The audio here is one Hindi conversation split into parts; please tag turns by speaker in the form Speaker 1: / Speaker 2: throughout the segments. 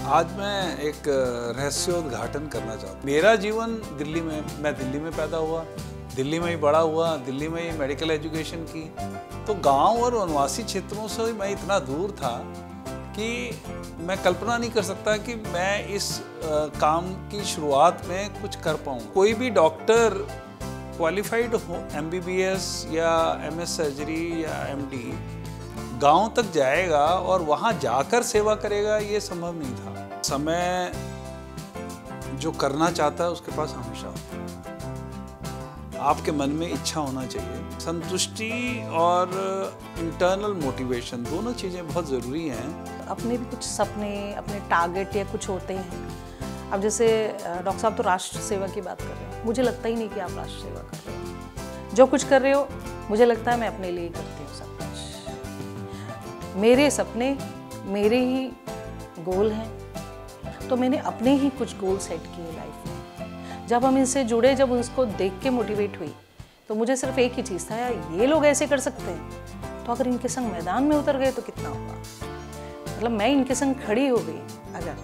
Speaker 1: आज मैं एक रहस्योद्घाटन करना चाहता हूँ। मेरा जीवन दिल्ली में, मैं दिल्ली में पैदा हुआ, दिल्ली में ही बड़ा हुआ, दिल्ली में ही मेडिकल एजुकेशन की। तो गांव और वनवासी क्षेत्रों से मैं इतना दूर था कि मैं कल्पना नहीं कर सकता कि मैं इस काम की शुरुआत में कुछ कर पाऊँ। कोई भी डॉक्टर क्वालिफाइड हो, MBBS या MS सर्जरी या MD गांव तक जाएगा और वहां जाकर सेवा करेगा, ये संभव नहीं था। समय जो करना चाहता है उसके पास हमेशा होता है। आपके मन में इच्छा होना चाहिए। संतुष्टि और इंटरनल मोटिवेशन दोनों चीज़ें बहुत ज़रूरी हैं।
Speaker 2: अपने भी कुछ सपने, अपने टारगेट या कुछ होते हैं। अब जैसे डॉक्टर साहब तो राष्ट्र सेवा की बात कर रहे हैं, मुझे लगता ही नहीं कि आप राष्ट्र सेवा कर रहे हो। जो कुछ कर रहे हो मुझे लगता है मैं अपने लिए करती हूँ सब कुछ। मेरे सपने, मेरे ही गोल हैं, तो मैंने अपने ही कुछ गोल सेट किए लाइफ में। जब हम इनसे जुड़े, जब उसको देख के मोटिवेट हुई, तो मुझे सिर्फ एक ही चीज़ था, यार ये लोग ऐसे कर सकते हैं, तो अगर इनके संग मैदान में उतर गए तो कितना होगा। मतलब मैं इनके संग खड़ी हो गई अगर,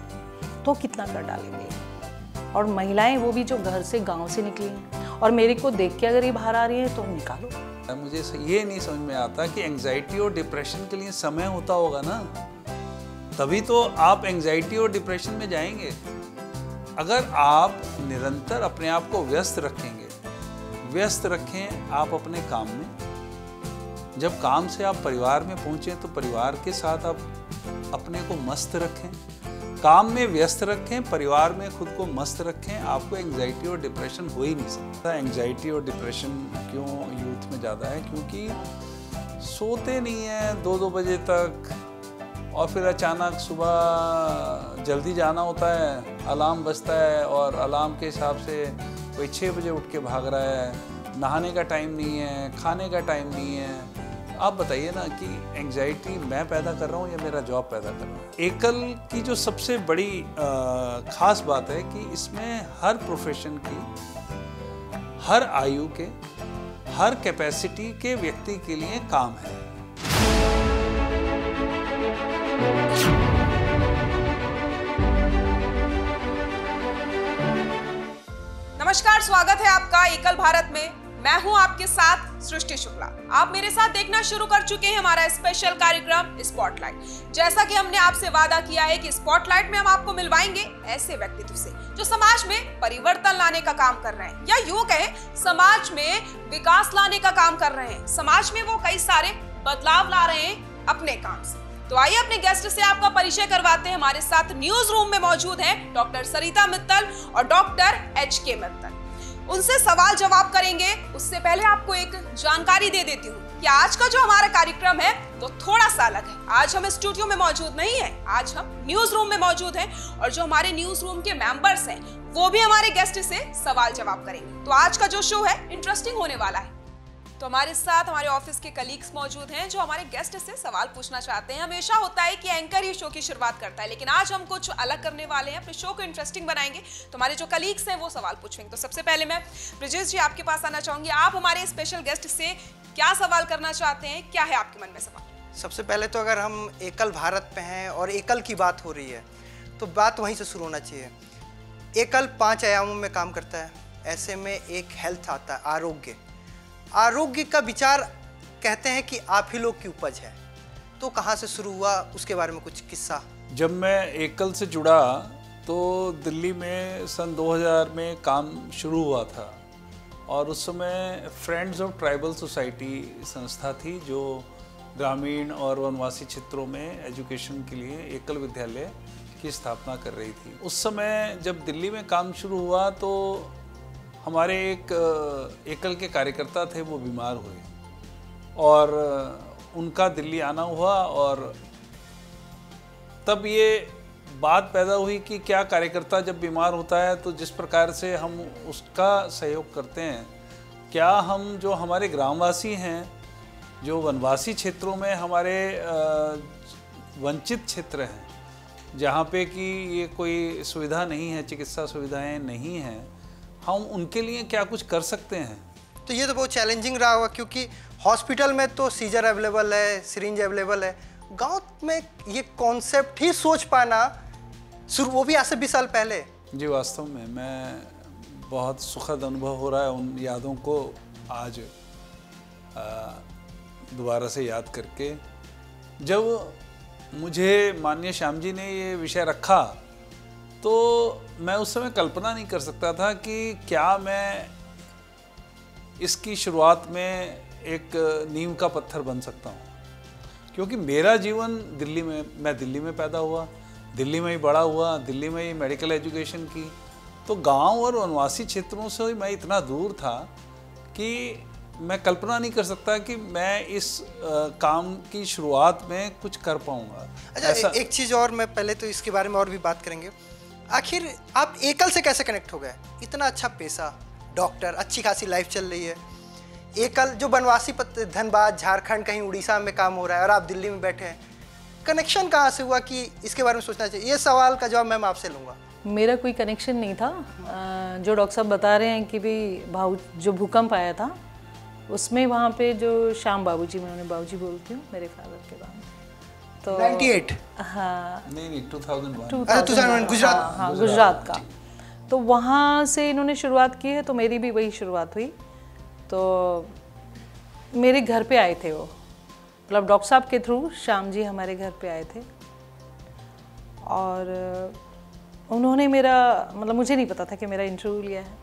Speaker 2: तो कितना कर डालेंगे। और महिलाएं वो भी जो घर से, गांव से निकली हैं, और मेरे को देख के अगर ये बाहर आ रही हैं तो निकालो।
Speaker 1: मुझे ये नहीं समझ में आता कि एंजाइटी और डिप्रेशन के लिए समय होता होगा ना, तभी तो आप एंजाइटी और डिप्रेशन में जाएंगे। अगर आप निरंतर अपने आप को व्यस्त रखेंगे, व्यस्त रखें आप अपने काम में। जब काम से आप परिवार में पहुंचे तो परिवार के साथ आप अपने को मस्त रखें। काम में व्यस्त रखें, परिवार में खुद को मस्त रखें, आपको एंजाइटी और डिप्रेशन हो ही नहीं सकता। एंजाइटी और डिप्रेशन क्यों यूथ में ज़्यादा है? क्योंकि सोते नहीं हैं 2-2 बजे तक, और फिर अचानक सुबह जल्दी जाना होता है, अलार्म बजता है और अलार्म के हिसाब से कोई 6 बजे उठ के भाग रहा है। नहाने का टाइम नहीं है, खाने का टाइम नहीं है। आप बताइए ना कि एंजाइटी मैं पैदा कर रहा हूँ या मेरा जॉब पैदा कर रहा है? एकल की जो सबसे बड़ी खास बात है कि इसमें हर प्रोफेशन की, हर आयु के, हर कैपेसिटी के व्यक्ति के लिए काम है।
Speaker 3: नमस्कार, स्वागत है आपका एकल भारत में। मैं हूं आपके साथ सृष्टि शुक्ला। आप मेरे साथ देखना शुरू कर चुके हैं हमारा स्पेशल कार्यक्रम स्पॉटलाइट। जैसा कि हमने आपसे वादा किया है कि स्पॉटलाइट में हम आपको मिलवाएंगे ऐसे व्यक्तित्व से जो समाज में परिवर्तन लाने का काम कर रहे हैं, या यूं कहें समाज में विकास लाने का काम कर रहे हैं। समाज में वो कई सारे बदलाव ला रहे हैं अपने काम से। तो आइए अपने गेस्ट से आपका परिचय करवाते हैं। हमारे साथ न्यूज रूम में मौजूद हैं डॉक्टर सरिता मित्तल और डॉक्टर HK मित्तल। उनसे सवाल जवाब करेंगे। उससे पहले आपको एक जानकारी दे देती हूँ कि आज का जो हमारा कार्यक्रम है वो थोड़ा सा अलग है। आज हम स्टूडियो में मौजूद नहीं है, आज हम न्यूज रूम में मौजूद हैं, और जो हमारे न्यूज रूम के मेंबर्स हैं वो भी हमारे गेस्ट से सवाल जवाब करेंगे। तो आज का जो शो है इंटरेस्टिंग होने वाला है। तो हमारे साथ हमारे ऑफिस के कलीग्स मौजूद हैं जो हमारे गेस्ट से सवाल पूछना चाहते हैं। हमेशा होता है कि एंकर ही शो की शुरुआत करता है, लेकिन आज हम कुछ अलग करने वाले हैं, अपने शो को इंटरेस्टिंग बनाएंगे। तो हमारे जो कलीग्स हैं वो सवाल पूछेंगे। तो सबसे पहले मैं ब्रिजेश जी आपके पास आना चाहूंगी। आप हमारे स्पेशल गेस्ट से क्या सवाल करना चाहते हैं? क्या है आपके मन में सवाल?
Speaker 4: सबसे पहले तो अगर हम एकल भारत पे हैं और एकल की बात हो रही है तो बात वहीं से शुरू होना चाहिए। एकल 5 आयामों में काम करता है। ऐसे में एक हेल्थ आता है, आरोग्य। आरोग्य का विचार कहते हैं कि आप ही लोग की उपज है। तो कहाँ से शुरू हुआ, उसके बारे में कुछ किस्सा?
Speaker 1: जब मैं एकल से जुड़ा तो दिल्ली में सन 2000 में काम शुरू हुआ था, और उस समय फ्रेंड्स ऑफ ट्राइबल सोसाइटी संस्था थी जो ग्रामीण और वनवासी क्षेत्रों में एजुकेशन के लिए एकल विद्यालय की स्थापना कर रही थी। उस समय जब दिल्ली में काम शुरू हुआ तो हमारे एक एकल के कार्यकर्ता थे, वो बीमार हुए और उनका दिल्ली आना हुआ, और तब ये बात पैदा हुई कि क्या कार्यकर्ता जब बीमार होता है तो जिस प्रकार से हम उसका सहयोग करते हैं, क्या हम जो हमारे ग्रामवासी हैं, जो वनवासी क्षेत्रों में हमारे वंचित क्षेत्र हैं, जहाँ पे कि ये कोई सुविधा नहीं है, चिकित्सा सुविधाएं नहीं हैं, हम उनके लिए क्या कुछ कर सकते हैं?
Speaker 4: तो ये तो बहुत चैलेंजिंग रहा होगा, क्योंकि हॉस्पिटल में तो सीजर अवेलेबल है, सिरिंज अवेलेबल है। गांव में ये कॉन्सेप्ट ही सोच पाना शुरू, वो भी आज से 20 साल पहले।
Speaker 1: जी वास्तव में मैं बहुत सुखद अनुभव हो रहा है उन यादों को आज दोबारा से याद करके। जब मुझे माननीय श्याम जी ने ये विषय रखा तो मैं उस समय कल्पना नहीं कर सकता था कि क्या मैं इसकी शुरुआत में एक नींव का पत्थर बन सकता हूँ, क्योंकि मेरा जीवन दिल्ली में, मैं दिल्ली में पैदा हुआ, दिल्ली में ही बड़ा हुआ, दिल्ली में ही मेडिकल एजुकेशन की। तो गांव और वनवासी क्षेत्रों से मैं इतना दूर था कि मैं कल्पना नहीं कर सकता कि मैं इस काम की शुरुआत में कुछ कर पाऊंगा।
Speaker 4: अच्छा, एक चीज़ और, मैं पहले तो इसके बारे में और भी बात करेंगे। आखिर आप एकल से कैसे कनेक्ट हो गए? इतना अच्छा पेशा, डॉक्टर, अच्छी खासी लाइफ चल रही है, एकल जो बनवासी धनबाद, झारखंड, कहीं उड़ीसा में काम हो रहा है और आप दिल्ली में बैठे हैं, कनेक्शन कहाँ से हुआ कि इसके बारे में सोचना चाहिए? ये सवाल का जवाब मैम आपसे लूँगा।
Speaker 2: मेरा कोई कनेक्शन नहीं था। जो डॉक्टर साहब बता रहे हैं कि भाई जो भूकंप आया था उसमें वहाँ पे जो श्याम बाबूजी, मैं उन्हें बाबूजी बोलती हूँ, मेरे फादर के बाद, तो
Speaker 4: 98
Speaker 2: हाँ
Speaker 1: नहीं 2001
Speaker 4: गुजरात,
Speaker 2: हाँ गुजरात का, तो वहाँ से इन्होंने शुरुआत की है, तो मेरी भी वही शुरुआत हुई। तो मेरे घर पे आए थे वो, मतलब डॉक्टर साहब के थ्रू श्याम जी हमारे घर पे आए थे और उन्होंने मेरा, मतलब मुझे नहीं पता था कि मेरा इंटरव्यू लिया है।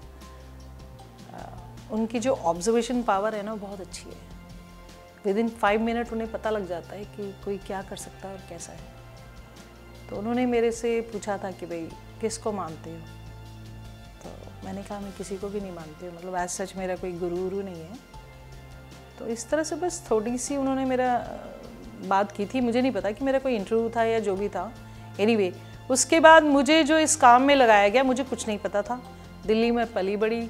Speaker 2: उनकी जो ऑब्जर्वेशन पावर है ना बहुत अच्छी है। विदिन 5 मिनट उन्हें पता लग जाता है कि कोई क्या कर सकता है और कैसा है। तो उन्होंने मेरे से पूछा था कि भाई किसको मानते हो? तो मैंने कहा मैं किसी को भी नहीं मानती हूँ, मतलब एज सच मेरा कोई गुरु नहीं है। तो इस तरह से बस थोड़ी सी उन्होंने मेरा बात की थी। मुझे नहीं पता कि मेरा कोई इंटरव्यू था या जो भी था। एनीवे, उसके बाद मुझे जो इस काम में लगाया गया, मुझे कुछ नहीं पता था। दिल्ली में पली बड़ी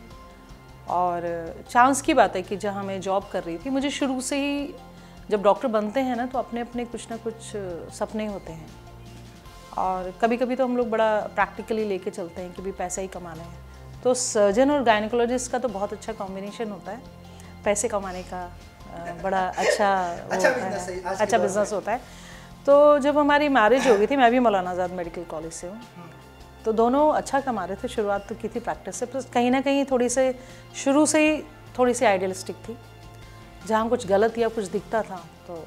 Speaker 2: और चांस की बात है कि जहाँ मैं जॉब कर रही थी, मुझे शुरू से ही, जब डॉक्टर बनते हैं ना तो अपने अपने कुछ ना कुछ सपने होते हैं और कभी कभी तो हम लोग बड़ा प्रैक्टिकली लेके चलते हैं कि भी पैसा ही कमाना है। तो सर्जन और गायनेकोलॉजिस्ट का तो बहुत अच्छा कॉम्बिनेशन होता है, पैसे कमाने का बड़ा अच्छा बिजनेस होता है। तो जब हमारी मैरिज हो गई थी, मैं भी मौलाना आज़ाद मेडिकल कॉलेज से हूँ, तो दोनों अच्छा कमा रहे थे। शुरुआत तो की थी प्रैक्टिस से, पर कहीं ना कहीं थोड़ी से शुरू से ही थोड़ी सी आइडियलिस्टिक थी। जहाँ कुछ गलत या कुछ दिखता था तो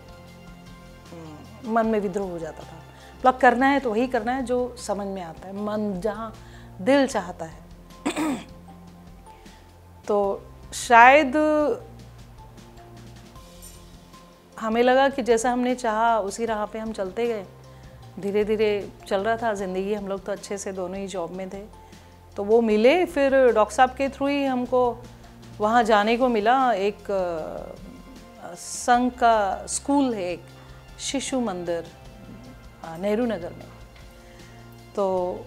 Speaker 2: मन में विद्रोह हो जाता था। मतलब करना है तो वही करना है जो समझ में आता है, मन जहाँ दिल चाहता है। तो शायद हमें लगा कि जैसा हमने चाहा उसी राह पे हम चलते गए। धीरे धीरे चल रहा था ज़िंदगी, हम लोग तो अच्छे से दोनों ही जॉब में थे। तो वो मिले, फिर डॉक्टर साहब के थ्रू ही हमको वहाँ जाने को मिला। एक संघ का स्कूल है, एक शिशु मंदिर नेहरू नगर में, तो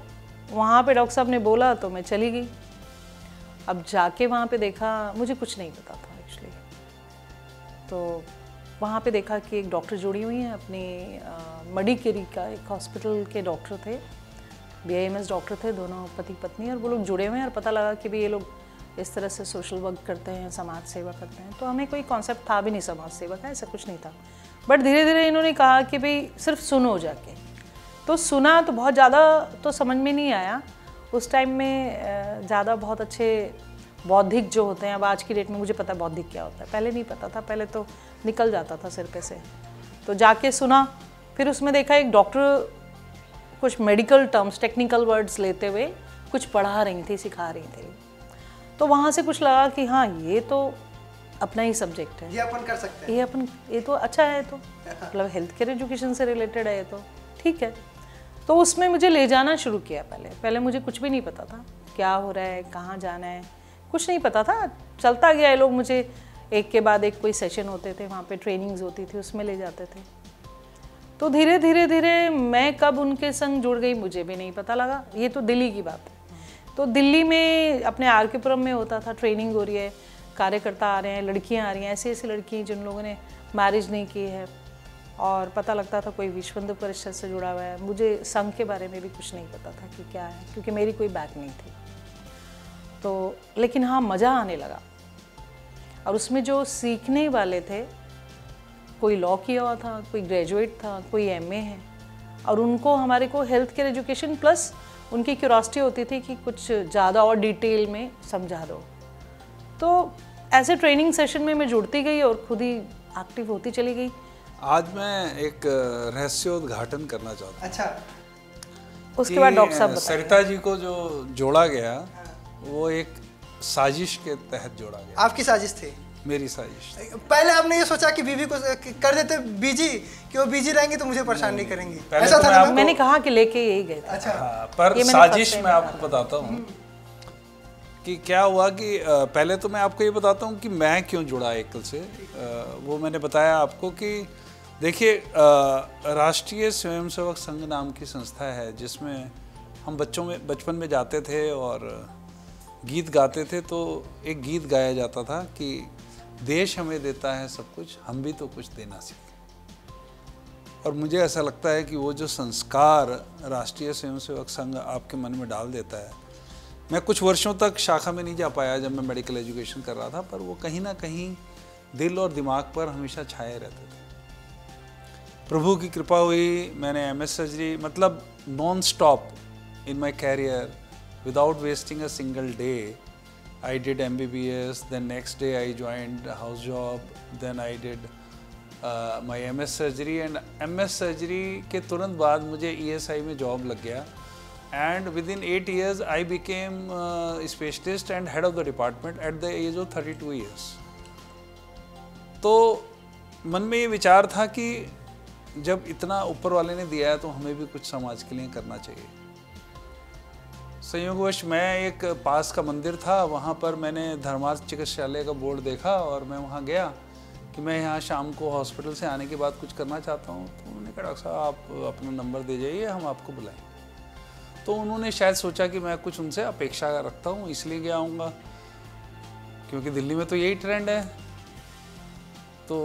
Speaker 2: वहाँ पे डॉक्टर साहब ने बोला तो मैं चली गई। अब जाके वहाँ पे देखा, मुझे कुछ नहीं पता था एक्चुअली। तो वहाँ पे देखा कि एक डॉक्टर जुड़ी हुई हैं अपनी मडिकेरी का एक हॉस्पिटल के डॉक्टर थे, BIMS डॉक्टर थे, दोनों पति पत्नी, और वो लोग जुड़े हुए हैं। और पता लगा कि भी ये लोग इस तरह से सोशल वर्क करते हैं, समाज सेवा करते हैं। तो हमें कोई कॉन्सेप्ट था भी नहीं समाज सेवा का, ऐसा कुछ नहीं था। बट धीरे धीरे इन्होंने कहा कि भाई सिर्फ सुनो जाके। तो सुना तो बहुत ज़्यादा तो समझ में नहीं आया उस टाइम में। ज़्यादा बहुत अच्छे बौद्धिक जो होते हैं, अब आज की डेट में मुझे पता बौद्धिक क्या होता है, पहले नहीं पता था। पहले तो निकल जाता था सिर पे से। तो जाके सुना, फिर उसमें देखा एक डॉक्टर कुछ मेडिकल टर्म्स, टेक्निकल वर्ड्स लेते हुए कुछ पढ़ा रही थी, सिखा रही थी। तो वहाँ से कुछ लगा कि हाँ ये तो अपना ही सब्जेक्ट है,
Speaker 4: ये अपन कर सकते हैं,
Speaker 2: ये तो अच्छा है, तो मतलब हेल्थ केयर एजुकेशन से रिलेटेड है, ये तो ठीक है। तो उसमें मुझे ले जाना शुरू किया। पहले मुझे कुछ भी नहीं पता था क्या हो रहा है, कहाँ जाना है, कुछ नहीं पता था। चलता गया, ये लोग मुझे एक के बाद एक कोई सेशन होते थे, वहाँ पे ट्रेनिंग्स होती थी, उसमें ले जाते थे। तो धीरे धीरे मैं कब उनके संग जुड़ गई मुझे भी नहीं पता लगा। ये तो दिल्ली की बात है। तो दिल्ली में अपने RK पुरम में होता था, ट्रेनिंग हो रही है, कार्यकर्ता आ रहे हैं, लड़कियाँ आ रही हैं, ऐसी ऐसी लड़कियाँ जिन लोगों ने मैरिज नहीं की है, और पता लगता था कोई विश्व हिंदू परिषद से जुड़ा हुआ है। मुझे संघ के बारे में भी कुछ नहीं पता था कि क्या है, क्योंकि मेरी कोई बैक नहीं थी। तो लेकिन हाँ, मज़ा आने लगा। और उसमें जो सीखने वाले थे, कोई लॉ किया हुआ था, कोई ग्रेजुएट था, कोई MA है, और उनको हमारे को हेल्थ केयर एजुकेशन प्लस उनकी क्यूरोसिटी होती थी कि कुछ ज़्यादा और डिटेल में समझा दो। तो ऐसे ट्रेनिंग सेशन में मैं जुड़ती गई और खुद ही एक्टिव होती चली गई।
Speaker 1: आज मैं एक रहस्योद्घाटन करना चाहता हूँ।
Speaker 4: अच्छा,
Speaker 2: उसके बाद डॉक्टर साहब बताएंगे।
Speaker 1: सरिता जी को जो जोड़ा गया वो एक साजिश के तहत जोड़ा गया।
Speaker 4: आपकी साजिश थी?
Speaker 1: मेरी साजिश।
Speaker 4: पहले आपने ये सोचा कि बीवी को कर देते बिजी, कि वो बिजी रहेंगी तो मुझे परेशान नहीं करेंगी,
Speaker 1: पहले
Speaker 4: ऐसा
Speaker 1: तो
Speaker 4: था
Speaker 1: मैं
Speaker 4: ना?
Speaker 1: आपको-
Speaker 2: मैंने कहा कि लेके यही गए थे।
Speaker 4: अच्छा,
Speaker 1: हाँ, पर
Speaker 2: ये मैंने
Speaker 1: साजिश
Speaker 2: first
Speaker 1: मैं
Speaker 2: time
Speaker 1: आपको बताता हूँ कि क्या हुआ कि पहले तो मैं आपको ये बताता हूँ कि मैं क्यों जुड़ा एकल से। वो मैंने बताया आपको कि देखिए, राष्ट्रीय स्वयंसेवक संघ नाम की संस्था है जिसमें हम बचपन में जाते थे और गीत गाते थे। तो एक गीत गाया जाता था कि देश हमें देता है सब कुछ, हम भी तो कुछ देना सीखें। और मुझे ऐसा लगता है कि वो जो संस्कार राष्ट्रीय स्वयंसेवक संघ आपके मन में डाल देता है। मैं कुछ वर्षों तक शाखा में नहीं जा पाया जब मैं मेडिकल एजुकेशन कर रहा था, पर वो कहीं ना कहीं दिल और दिमाग पर हमेशा छाए रहते थे। प्रभु की कृपा हुई, मैंने MS सर्जरी मतलब non stop in my career without wasting a single day. I did MBBS, then next day I joined a house job, then I did my MS surgery, and MS surgery के तुरंत बाद मुझे ESI में जॉब लग गया, and within 8 years I became specialist and head of the department at the age of 32 years. तो मन में ये विचार था कि जब इतना ऊपर वाले ने दिया है तो हमें भी कुछ समाज के लिए करना चाहिए। संयोगवश मैं एक पास का मंदिर था, वहाँ पर मैंने धर्मार्थ चिकित्सालय का बोर्ड देखा और मैं वहाँ गया कि मैं यहाँ शाम को हॉस्पिटल से आने के बाद कुछ करना चाहता हूँ। तो उन्होंने कहा डॉक्टर साहब आप अपना नंबर दे जाइए, हम आपको बुलाएंगे। तो उन्होंने शायद सोचा कि मैं कुछ उनसे अपेक्षा रखता हूँ इसलिए गया आऊँगा, क्योंकि दिल्ली में तो यही ट्रेंड है। तो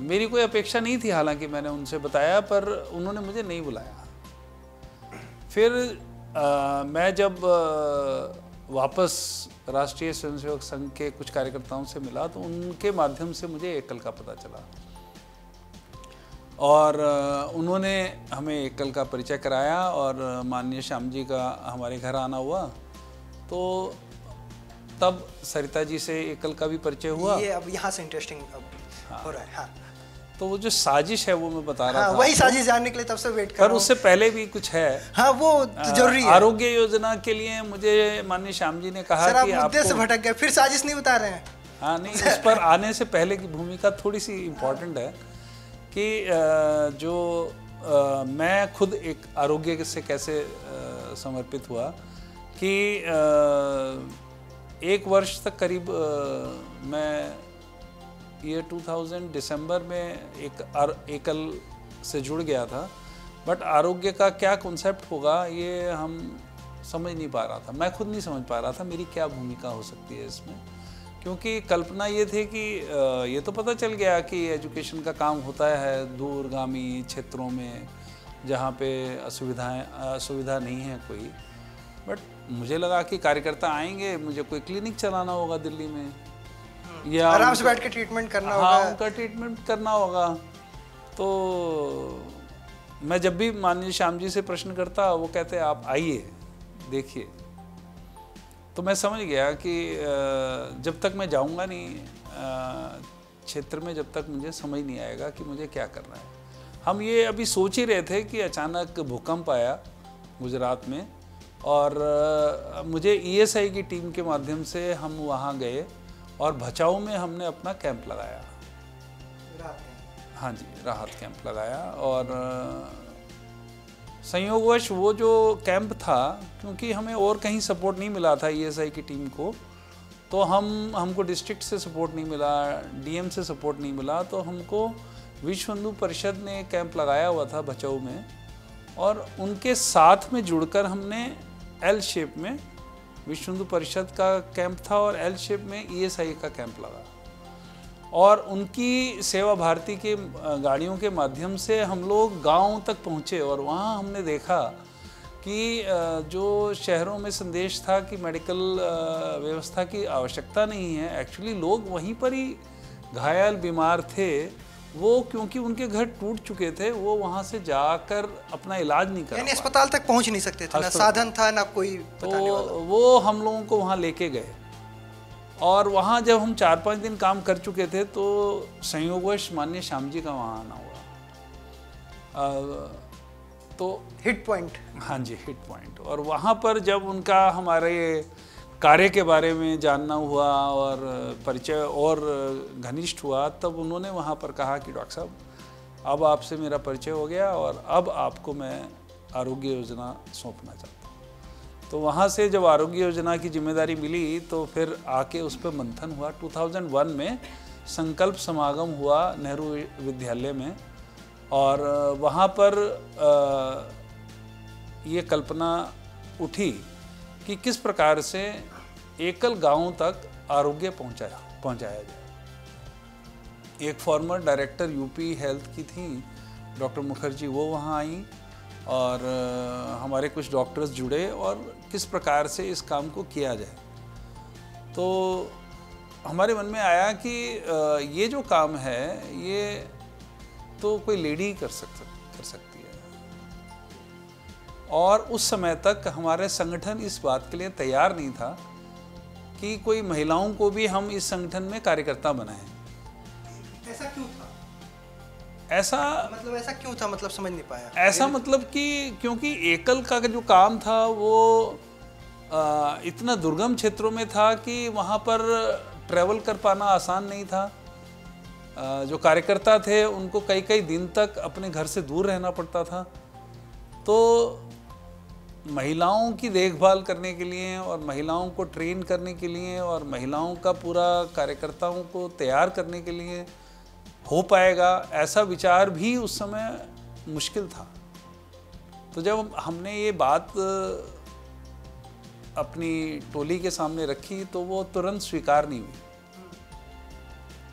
Speaker 1: मेरी कोई अपेक्षा नहीं थी, हालांकि मैंने उनसे बताया, पर उन्होंने मुझे नहीं बुलाया। फिर मैं जब वापस राष्ट्रीय स्वयंसेवक संघ के कुछ कार्यकर्ताओं से मिला तो उनके माध्यम से मुझे एकल का पता चला और उन्होंने हमें एकल का परिचय कराया और माननीय श्याम जी का हमारे घर आना हुआ। तो तब सरिता जी से एकल का भी परिचय हुआ।
Speaker 4: ये अब यहाँ से इंटरेस्टिंग हो रहा है। हाँ,
Speaker 1: तो वो जो साजिश है वो मैं बता रहा था।
Speaker 4: वही साजिश जानने के लिए तब से वेट कर
Speaker 1: पर उससे पहले भी कुछ है।
Speaker 4: हाँ, वो जरूरी है।
Speaker 1: आरोग्य योजना के लिए मुझे माननीय श्याम जी ने कहा
Speaker 4: सर,
Speaker 1: कि
Speaker 4: आप मुद्दे से भटक गए, फिर साजिश नहीं बता रहे हैं।
Speaker 1: हाँ नहीं, उस पर आने से पहले की भूमिका थोड़ी सी इम्पोर्टेंट है कि मैं खुद एक आरोग्य से कैसे समर्पित हुआ कि 1 वर्ष तक करीब मैं ईयर 2000 दिसंबर में एकल से जुड़ गया था। बट आरोग्य का क्या कॉन्सेप्ट होगा ये हम समझ नहीं पा रहा था, मैं खुद नहीं समझ पा रहा था मेरी क्या भूमिका हो सकती है इसमें। क्योंकि कल्पना ये थी कि ये तो पता चल गया कि एजुकेशन का काम होता है दूरगामी क्षेत्रों में जहाँ पे असुविधा नहीं है कोई। बट मुझे लगा कि कार्यकर्ता आएंगे, मुझे कोई क्लिनिक चलाना होगा दिल्ली में या
Speaker 4: आराम से बैठ के ट्रीटमेंट करना होगा।
Speaker 1: हाँ, उनका ट्रीटमेंट करना होगा। तो मैं जब भी माननीय श्याम जी से प्रश्न करता वो कहते आप आइए देखिए। तो मैं समझ गया कि जब तक मैं जाऊंगा नहीं क्षेत्र में, जब तक मुझे समझ नहीं आएगा कि मुझे क्या करना है। हम ये अभी सोच ही रहे थे कि अचानक भूकंप आया गुजरात में और मुझे ESI की टीम के माध्यम से हम वहाँ गए और भचाऊ में हमने अपना कैंप लगाया। हाँ जी, राहत कैंप लगाया। और संयोगवश वो जो कैंप था, क्योंकि हमें और कहीं सपोर्ट नहीं मिला था ESI की टीम को, तो हमको डिस्ट्रिक्ट से सपोर्ट नहीं मिला, DM से सपोर्ट नहीं मिला, तो हमको विश्व हिंदू परिषद ने कैंप लगाया हुआ था भचाऊ में और उनके साथ में जुड़कर हमने L शेप में विश्व हिंदू परिषद का कैंप था और L शेप में ESI का कैंप लगा और उनकी सेवा भारती के गाड़ियों के माध्यम से हम लोग गाँव तक पहुँचे और वहाँ हमने देखा कि जो शहरों में संदेश था कि मेडिकल व्यवस्था की आवश्यकता नहीं है, एक्चुअली लोग वहीं पर ही घायल बीमार थे वो क्योंकि उनके घर टूट चुके थे, वो वहाँ से जाकर अपना इलाज नहीं करा
Speaker 4: यानी अस्पताल तक पहुंच नहीं सकते थे, ना साधन था ना कोई बताने वाला।
Speaker 1: तो वो हम लोगों को वहाँ लेके गए और वहाँ जब हम 4-5 दिन काम कर चुके थे तो संयोगवश माननीय श्याम जी का वहाँ आना हुआ। तो
Speaker 4: हिट पॉइंट,
Speaker 1: हाँ जी, हिट पॉइंट। और वहाँ पर जब उनका हमारे कार्य के बारे में जानना हुआ और परिचय और घनिष्ठ हुआ, तब उन्होंने वहाँ पर कहा कि डॉक्टर साहब अब आपसे मेरा परिचय हो गया और अब आपको मैं आरोग्य योजना सौंपना चाहता हूँ। तो वहाँ से जब आरोग्य योजना की जिम्मेदारी मिली तो फिर आके उस पर मंथन हुआ। 2001 में संकल्प समागम हुआ नेहरू विद्यालय में और वहाँ पर ये कल्पना उठी कि किस प्रकार से एकल गांव तक आरोग्य पहुंचाया जाए। एक फॉर्मर डायरेक्टर यूपी हेल्थ की थी डॉक्टर मुखर्जी, वो वहाँ आई और हमारे कुछ डॉक्टर्स जुड़े और किस प्रकार से इस काम को किया जाए। तो हमारे मन में आया कि ये जो काम है ये तो कोई लेडी कर सकती है। और उस समय तक हमारे संगठन इस बात के लिए तैयार नहीं था कि कोई महिलाओं को भी हम इस संगठन में कार्यकर्ता बनाएं।
Speaker 4: ऐसा क्यों था?
Speaker 1: ऐसा
Speaker 4: क्यों था, मतलब समझ नहीं पाया।
Speaker 1: ऐसा मतलब कि क्योंकि एकल का जो काम था वो इतना दुर्गम क्षेत्रों में था कि वहाँ पर ट्रैवल कर पाना आसान नहीं था। जो कार्यकर्ता थे उनको कई कई दिन तक अपने घर से दूर रहना पड़ता था। तो महिलाओं की देखभाल करने के लिए और महिलाओं को ट्रेन करने के लिए और महिलाओं का पूरा कार्यकर्ताओं को तैयार करने के लिए हो पाएगा, ऐसा विचार भी उस समय मुश्किल था। तो जब हमने ये बात अपनी टोली के सामने रखी तो वो तुरंत स्वीकार नहीं हुई।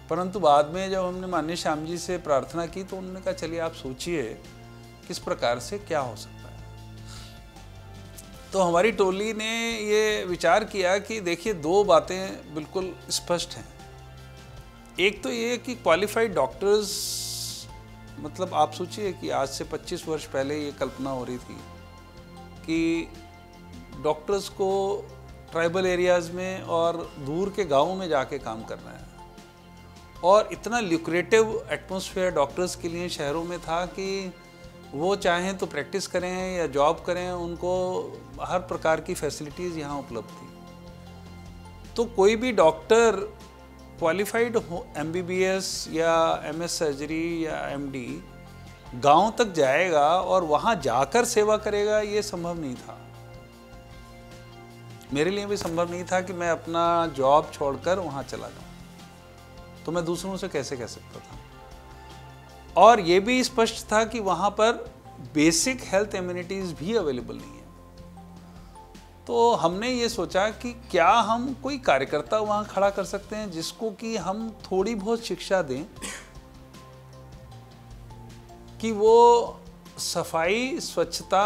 Speaker 1: परंतु बाद में जब हमने माननीय श्याम जी से प्रार्थना की तो उन्होंने कहा चलिए आप सोचिए किस प्रकार से क्या हो सकता है। तो हमारी टोली ने ये विचार किया कि देखिए दो बातें बिल्कुल स्पष्ट हैं। एक तो ये कि क्वालिफाइड डॉक्टर्स, मतलब आप सोचिए कि आज से 25 वर्ष पहले ये कल्पना हो रही थी कि डॉक्टर्स को ट्राइबल एरियाज़ में और दूर के गाँवों में जाके काम करना है और इतना ल्यूक्रेटिव एटमॉस्फेयर डॉक्टर्स के लिए शहरों में था कि वो चाहें तो प्रैक्टिस करें या जॉब करें, उनको हर प्रकार की फैसिलिटीज़ यहाँ उपलब्ध थी। तो कोई भी डॉक्टर क्वालिफाइड हो, MBBS या MS सर्जरी या MD गांव तक जाएगा और वहाँ जाकर सेवा करेगा, ये संभव नहीं था। मेरे लिए भी संभव नहीं था कि मैं अपना जॉब छोड़कर वहाँ चला जाऊँ, तो मैं दूसरों से कैसे कह सकता था। और ये भी स्पष्ट था कि वहाँ पर बेसिक हेल्थ एम्यूनिटीज़ भी अवेलेबल नहीं है। तो हमने ये सोचा कि क्या हम कोई कार्यकर्ता वहाँ खड़ा कर सकते हैं जिसको कि हम थोड़ी बहुत शिक्षा दें कि वो सफाई स्वच्छता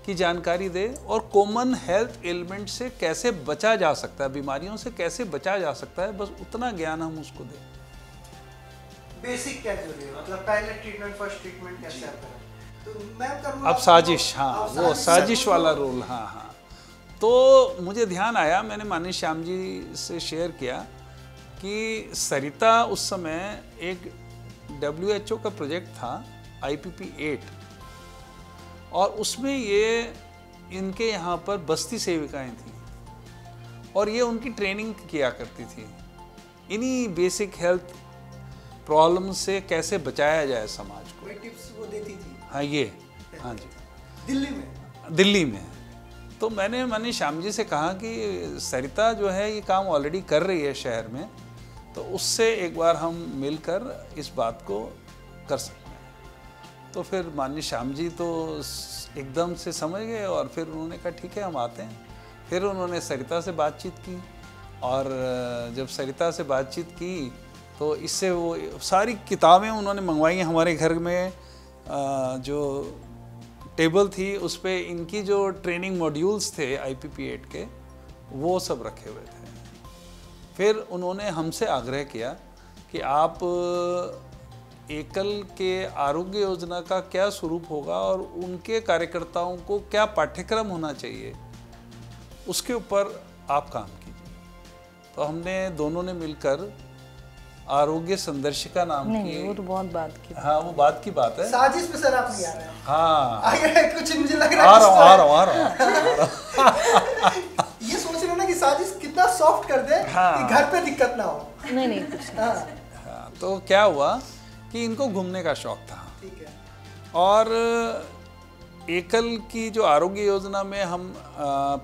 Speaker 1: की जानकारी दे और कॉमन हेल्थ एलिमेंट से कैसे बचा जा सकता है, बीमारियों से कैसे बचा जा सकता है, बस उतना ज्ञान हम उसको दें।
Speaker 4: बेसिक क्या जरूरी है, मतलब पहले ट्रीटमेंट, फर्स्ट ट्रीटमेंट कैसे आता है। तो मैं करूँगा
Speaker 1: अब साजिश, हाँ वो साजिश वाला रोल, हाँ। तो मुझे ध्यान आया, मैंने माननीय श्याम जी से शेयर किया कि सरिता उस समय एक WHO का प्रोजेक्ट था IPP8 और उसमें ये इनके यहाँ पर बस्ती सेविकाएं थी और ये उनकी ट्रेनिंग किया करती थी इन्हीं बेसिक हेल्थ प्रॉब्लम से कैसे बचाया जाए समाज को।
Speaker 4: कोई टिप्स वो देती थी?
Speaker 1: हाँ ये, हाँ जी, दिल्ली में। तो मैंने माननीय श्याम जी से कहा कि सरिता जो है ये काम ऑलरेडी कर रही है शहर में, तो उससे एक बार हम मिलकर इस बात को कर सकते हैं। तो फिर माननीय श्याम जी तो एकदम से समझ गए और फिर उन्होंने कहा ठीक है हम आते हैं। फिर उन्होंने सरिता से बातचीत की और जब सरिता से बातचीत की तो इससे वो सारी किताबें उन्होंने मंगवाई। हमारे घर में जो टेबल थी उस पर इनकी जो ट्रेनिंग मॉड्यूल्स थे IPP8 के वो सब रखे हुए थे। फिर उन्होंने हमसे आग्रह किया कि आप एकल के आरोग्य योजना का क्या स्वरूप होगा और उनके कार्यकर्ताओं को क्या पाठ्यक्रम होना चाहिए, उसके ऊपर आप काम कीजिए। तो हमने दोनों ने मिलकर आरोग्य संदर्शिका नाम की,
Speaker 2: वो तो बहुत बात की,
Speaker 1: हाँ वो बात की बात है।
Speaker 4: साजिश पे सर आप नहीं आ रहे हैं।
Speaker 1: हाँ
Speaker 4: आगे कुछ मुझे लग रहा
Speaker 1: आ
Speaker 4: है
Speaker 1: रहा
Speaker 4: ये सोच रहे हो ना कि साजिश कितना सॉफ्ट कर दे कि घर पे दिक्कत ना हो।
Speaker 2: नहीं कुछ नहीं।
Speaker 1: हाँ, तो क्या हुआ कि इनको घूमने का शौक था,
Speaker 4: ठीक है।
Speaker 1: और एकल की जो आरोग्य योजना में हम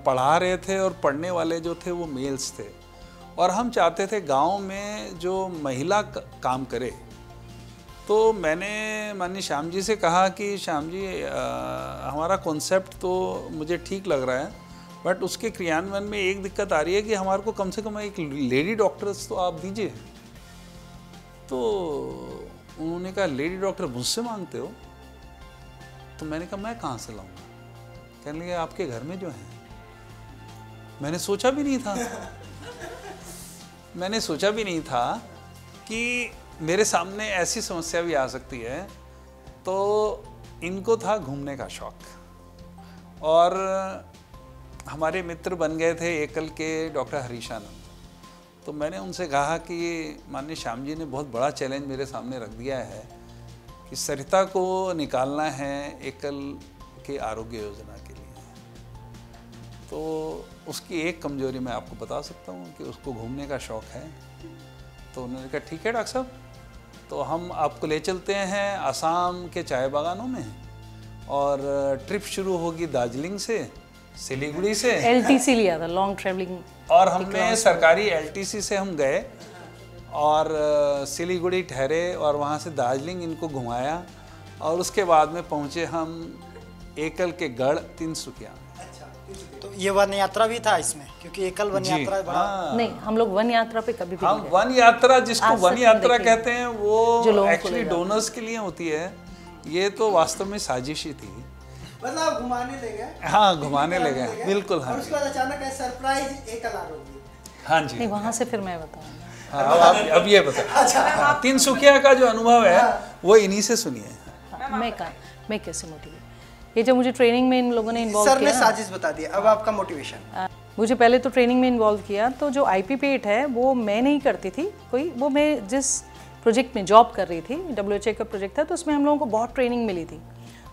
Speaker 1: पढ़ा रहे थे और पढ़ने वाले जो थे वो मेल्स थे, और हम चाहते थे गांव में जो महिला काम करे। तो मैंने माननीय श्याम जी से कहा कि श्याम जी हमारा कॉन्सेप्ट तो मुझे ठीक लग रहा है, बट उसके क्रियान्वयन में एक दिक्कत आ रही है कि हमारे को कम से कम एक लेडी डॉक्टर्स तो आप दीजिए। तो उन्होंने कहा लेडी डॉक्टर मुझसे मांगते हो? तो मैंने कहा मैं कहाँ से लाऊंगा? कहने लगे आपके घर में जो हैं। मैंने सोचा भी नहीं था कि मेरे सामने ऐसी समस्या भी आ सकती है। तो इनको था घूमने का शौक, और हमारे मित्र बन गए थे एकल के डॉक्टर हरीशानंद। तो मैंने उनसे कहा कि माननीय श्याम जी ने बहुत बड़ा चैलेंज मेरे सामने रख दिया है कि सरिता को निकालना है एकल के आरोग्य योजना के लिए। तो उसकी एक कमजोरी मैं आपको बता सकता हूँ कि उसको घूमने का शौक है। तो उन्होंने कहा ठीक है डॉक्टर साहब, तो हम आपको ले चलते हैं असम के चाय बागानों में, और ट्रिप शुरू होगी दार्जिलिंग से, सिलीगुड़ी से।
Speaker 2: LTC लिया था, लॉन्ग ट्रैवलिंग,
Speaker 1: और हमने सरकारी LTC से हम गए और सिलीगुड़ी ठहरे और वहाँ से दार्जिलिंग इनको घुमाया, और उसके बाद में पहुँचे हम एकल के गढ़ तिनसुकिया।
Speaker 5: तो ये वन यात्रा भी था इसमें, क्योंकि एकल वन यात्रा बड़ा।
Speaker 2: नहीं, हम लोग वन यात्रा पे कभी भी
Speaker 1: हम
Speaker 2: नहीं गए।
Speaker 1: वन यात्रा, जिसको
Speaker 2: आज
Speaker 1: वन
Speaker 2: तक
Speaker 1: यात्रा
Speaker 2: नहीं
Speaker 1: कहते हैं,
Speaker 2: जो
Speaker 1: वो
Speaker 2: लोगों को
Speaker 1: एक्चुअली
Speaker 2: ले जाते
Speaker 1: डोनर्स के लिए होती है। ये तो वास्तव में साजिश ही थी।
Speaker 4: मतलब आप घुमाने ले गए?
Speaker 1: हाँ, घुमाने ले गए, बिल्कुल। हाँ,
Speaker 4: और उसके बाद अचानक है सरप्राइज एकल आरोग्य।
Speaker 1: हाँ जी।
Speaker 2: नहीं, वहाँ से फिर मैं बताऊंगा।
Speaker 1: हाँ, अब ये बता।
Speaker 4: अच्छा,
Speaker 1: तिनसुकिया का जो अनुभव है वो इन्हीं से सुनिए।
Speaker 2: मैं कैसे मोटिवेट, ये जब मुझे ट्रेनिंग में इन लोगों ने इन्वॉल्व
Speaker 4: सर
Speaker 2: किया
Speaker 4: ने
Speaker 2: ना,
Speaker 4: साजिश बता दिया, अब आपका मोटिवेशन।
Speaker 2: मुझे पहले तो ट्रेनिंग में इन्वॉल्व किया, तो जो IP पेट है वो मैं नहीं करती थी कोई, वो मैं जिस प्रोजेक्ट में जॉब कर रही थी, WHO का प्रोजेक्ट था, तो उसमें हम लोगों को बहुत ट्रेनिंग मिली थी।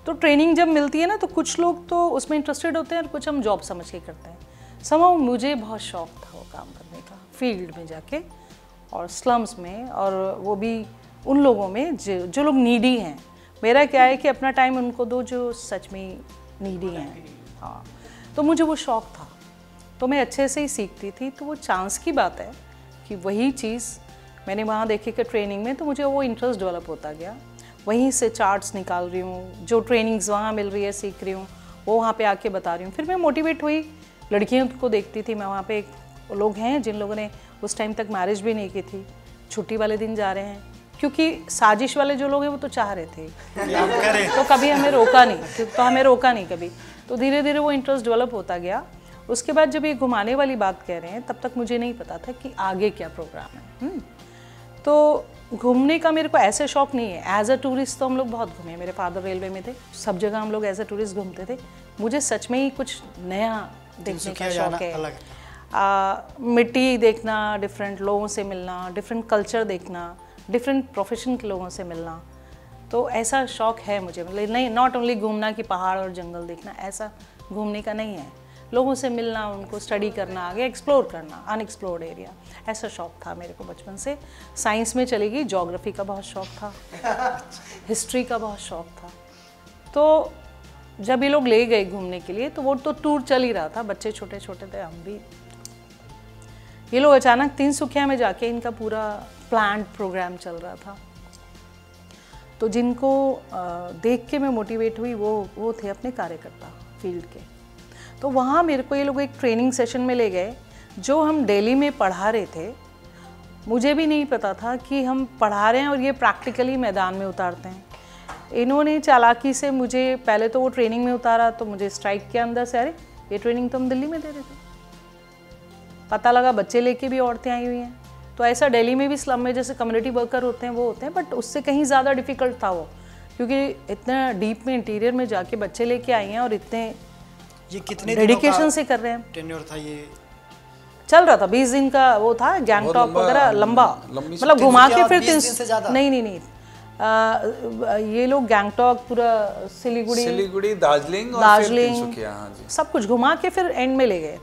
Speaker 2: तो ट्रेनिंग जब मिलती है ना, तो कुछ लोग तो उसमें इंटरेस्टेड होते हैं और कुछ हम जॉब समझ के करते हैं। समहाउ मुझे बहुत शौक था वो काम करने का, फील्ड में जाके और स्लम्स में, और वो भी उन लोगों में जो लोग नीडी हैं। मेरा क्या है कि अपना टाइम उनको दो जो सच में नीडी हैं। हाँ, तो मुझे वो शौक था, तो मैं अच्छे से ही सीखती थी। तो वो चांस की बात है कि वही चीज़ मैंने वहाँ देखी कि ट्रेनिंग में, तो मुझे वो इंटरेस्ट डेवलप होता गया। वहीं से चार्ट्स निकाल रही हूँ, जो ट्रेनिंग्स वहाँ मिल रही है सीख रही हूँ, वो वहाँ पे आके बता रही हूँ। फिर मैं मोटिवेट हुई, लड़कियों को देखती थी मैं वहाँ पे। एक लोग हैं जिन लोगों ने उस टाइम तक मैरिज भी नहीं की थी, छुट्टी वाले दिन जा रहे हैं, क्योंकि साजिश वाले जो लोग हैं वो तो चाह रहे थे तो कभी हमें रोका नहीं कभी। तो धीरे धीरे वो इंटरेस्ट डेवलप होता गया। उसके बाद जब ये घुमाने वाली बात कह रहे हैं, तब तक मुझे नहीं पता था कि आगे क्या प्रोग्राम है। तो घूमने का मेरे को ऐसे शौक नहीं है। एज अ टूरिस्ट तो हम लोग बहुत घूमे, मेरे फादर रेलवे में थे, सब जगह हम लोग एज अ टूरिस्ट घूमते थे। मुझे सच में ही कुछ नया देखने का शौक है। मिट्टी देखना, डिफरेंट लोगों से मिलना, डिफरेंट कल्चर देखना, डिफरेंट प्रोफेशन के लोगों से मिलना, तो ऐसा शौक है मुझे। मतलब नहीं, नॉट ओनली घूमना कि पहाड़ और जंगल देखना, ऐसा घूमने का नहीं है। लोगों से मिलना, उनको स्टडी करना, आगे एक्सप्लोर करना, अनएक्सप्लोर्ड एरिया, ऐसा शौक था मेरे को बचपन से। साइंस में चली गई, ज्योग्राफी का बहुत शौक था, हिस्ट्री का बहुत शौक था। तो जब ये लोग ले गए घूमने के लिए, तो वो तो टूर चल ही रहा था, बच्चे छोटे छोटे थे, हम भी। ये लोग अचानक तिनसुकिया में जाके इनका पूरा प्लान्ड प्रोग्राम चल रहा था। तो जिनको देख के मैं मोटिवेट हुई, वो थे अपने कार्यकर्ता फील्ड के। तो वहाँ मेरे को ये लोग एक ट्रेनिंग सेशन में ले गए, जो हम दिल्ली में पढ़ा रहे थे। मुझे भी नहीं पता था कि हम पढ़ा रहे हैं और ये प्रैक्टिकली मैदान में उतारते हैं। इन्होंने चालाकी से मुझे पहले तो वो ट्रेनिंग में उतारा, तो मुझे स्ट्राइक किया अंदर से, अरे ये ट्रेनिंग तो हम दिल्ली में दे रहे थे। पता लगा बच्चे लेके भी औरतें आई हुई हैं, तो ऐसा दिल्ली में भी स्लम में जैसे कम्युनिटी वर्कर होते हैं वो होते हैं, बट उससे कहीं ज़्यादा डिफ़िकल्ट था वो, क्योंकि इतना डीप में इंटीरियर में जाके बच्चे लेके आए हैं और इतने
Speaker 5: ये कितने
Speaker 2: डेडिकेशन से कर रहे हैं।
Speaker 5: टेन्योर था ये?
Speaker 2: चल रहा था 20 दिन का वो था, गैंगटॉक वगैरह लंबा, मतलब घुमा के फिर
Speaker 5: 20 दिन से ज़्यादा?
Speaker 2: नहीं ये लोग गैंगटॉक पूरा
Speaker 1: सिलीगुड़ी, दार्जिलिंग
Speaker 2: सब कुछ घुमा के फिर एंड में ले गए।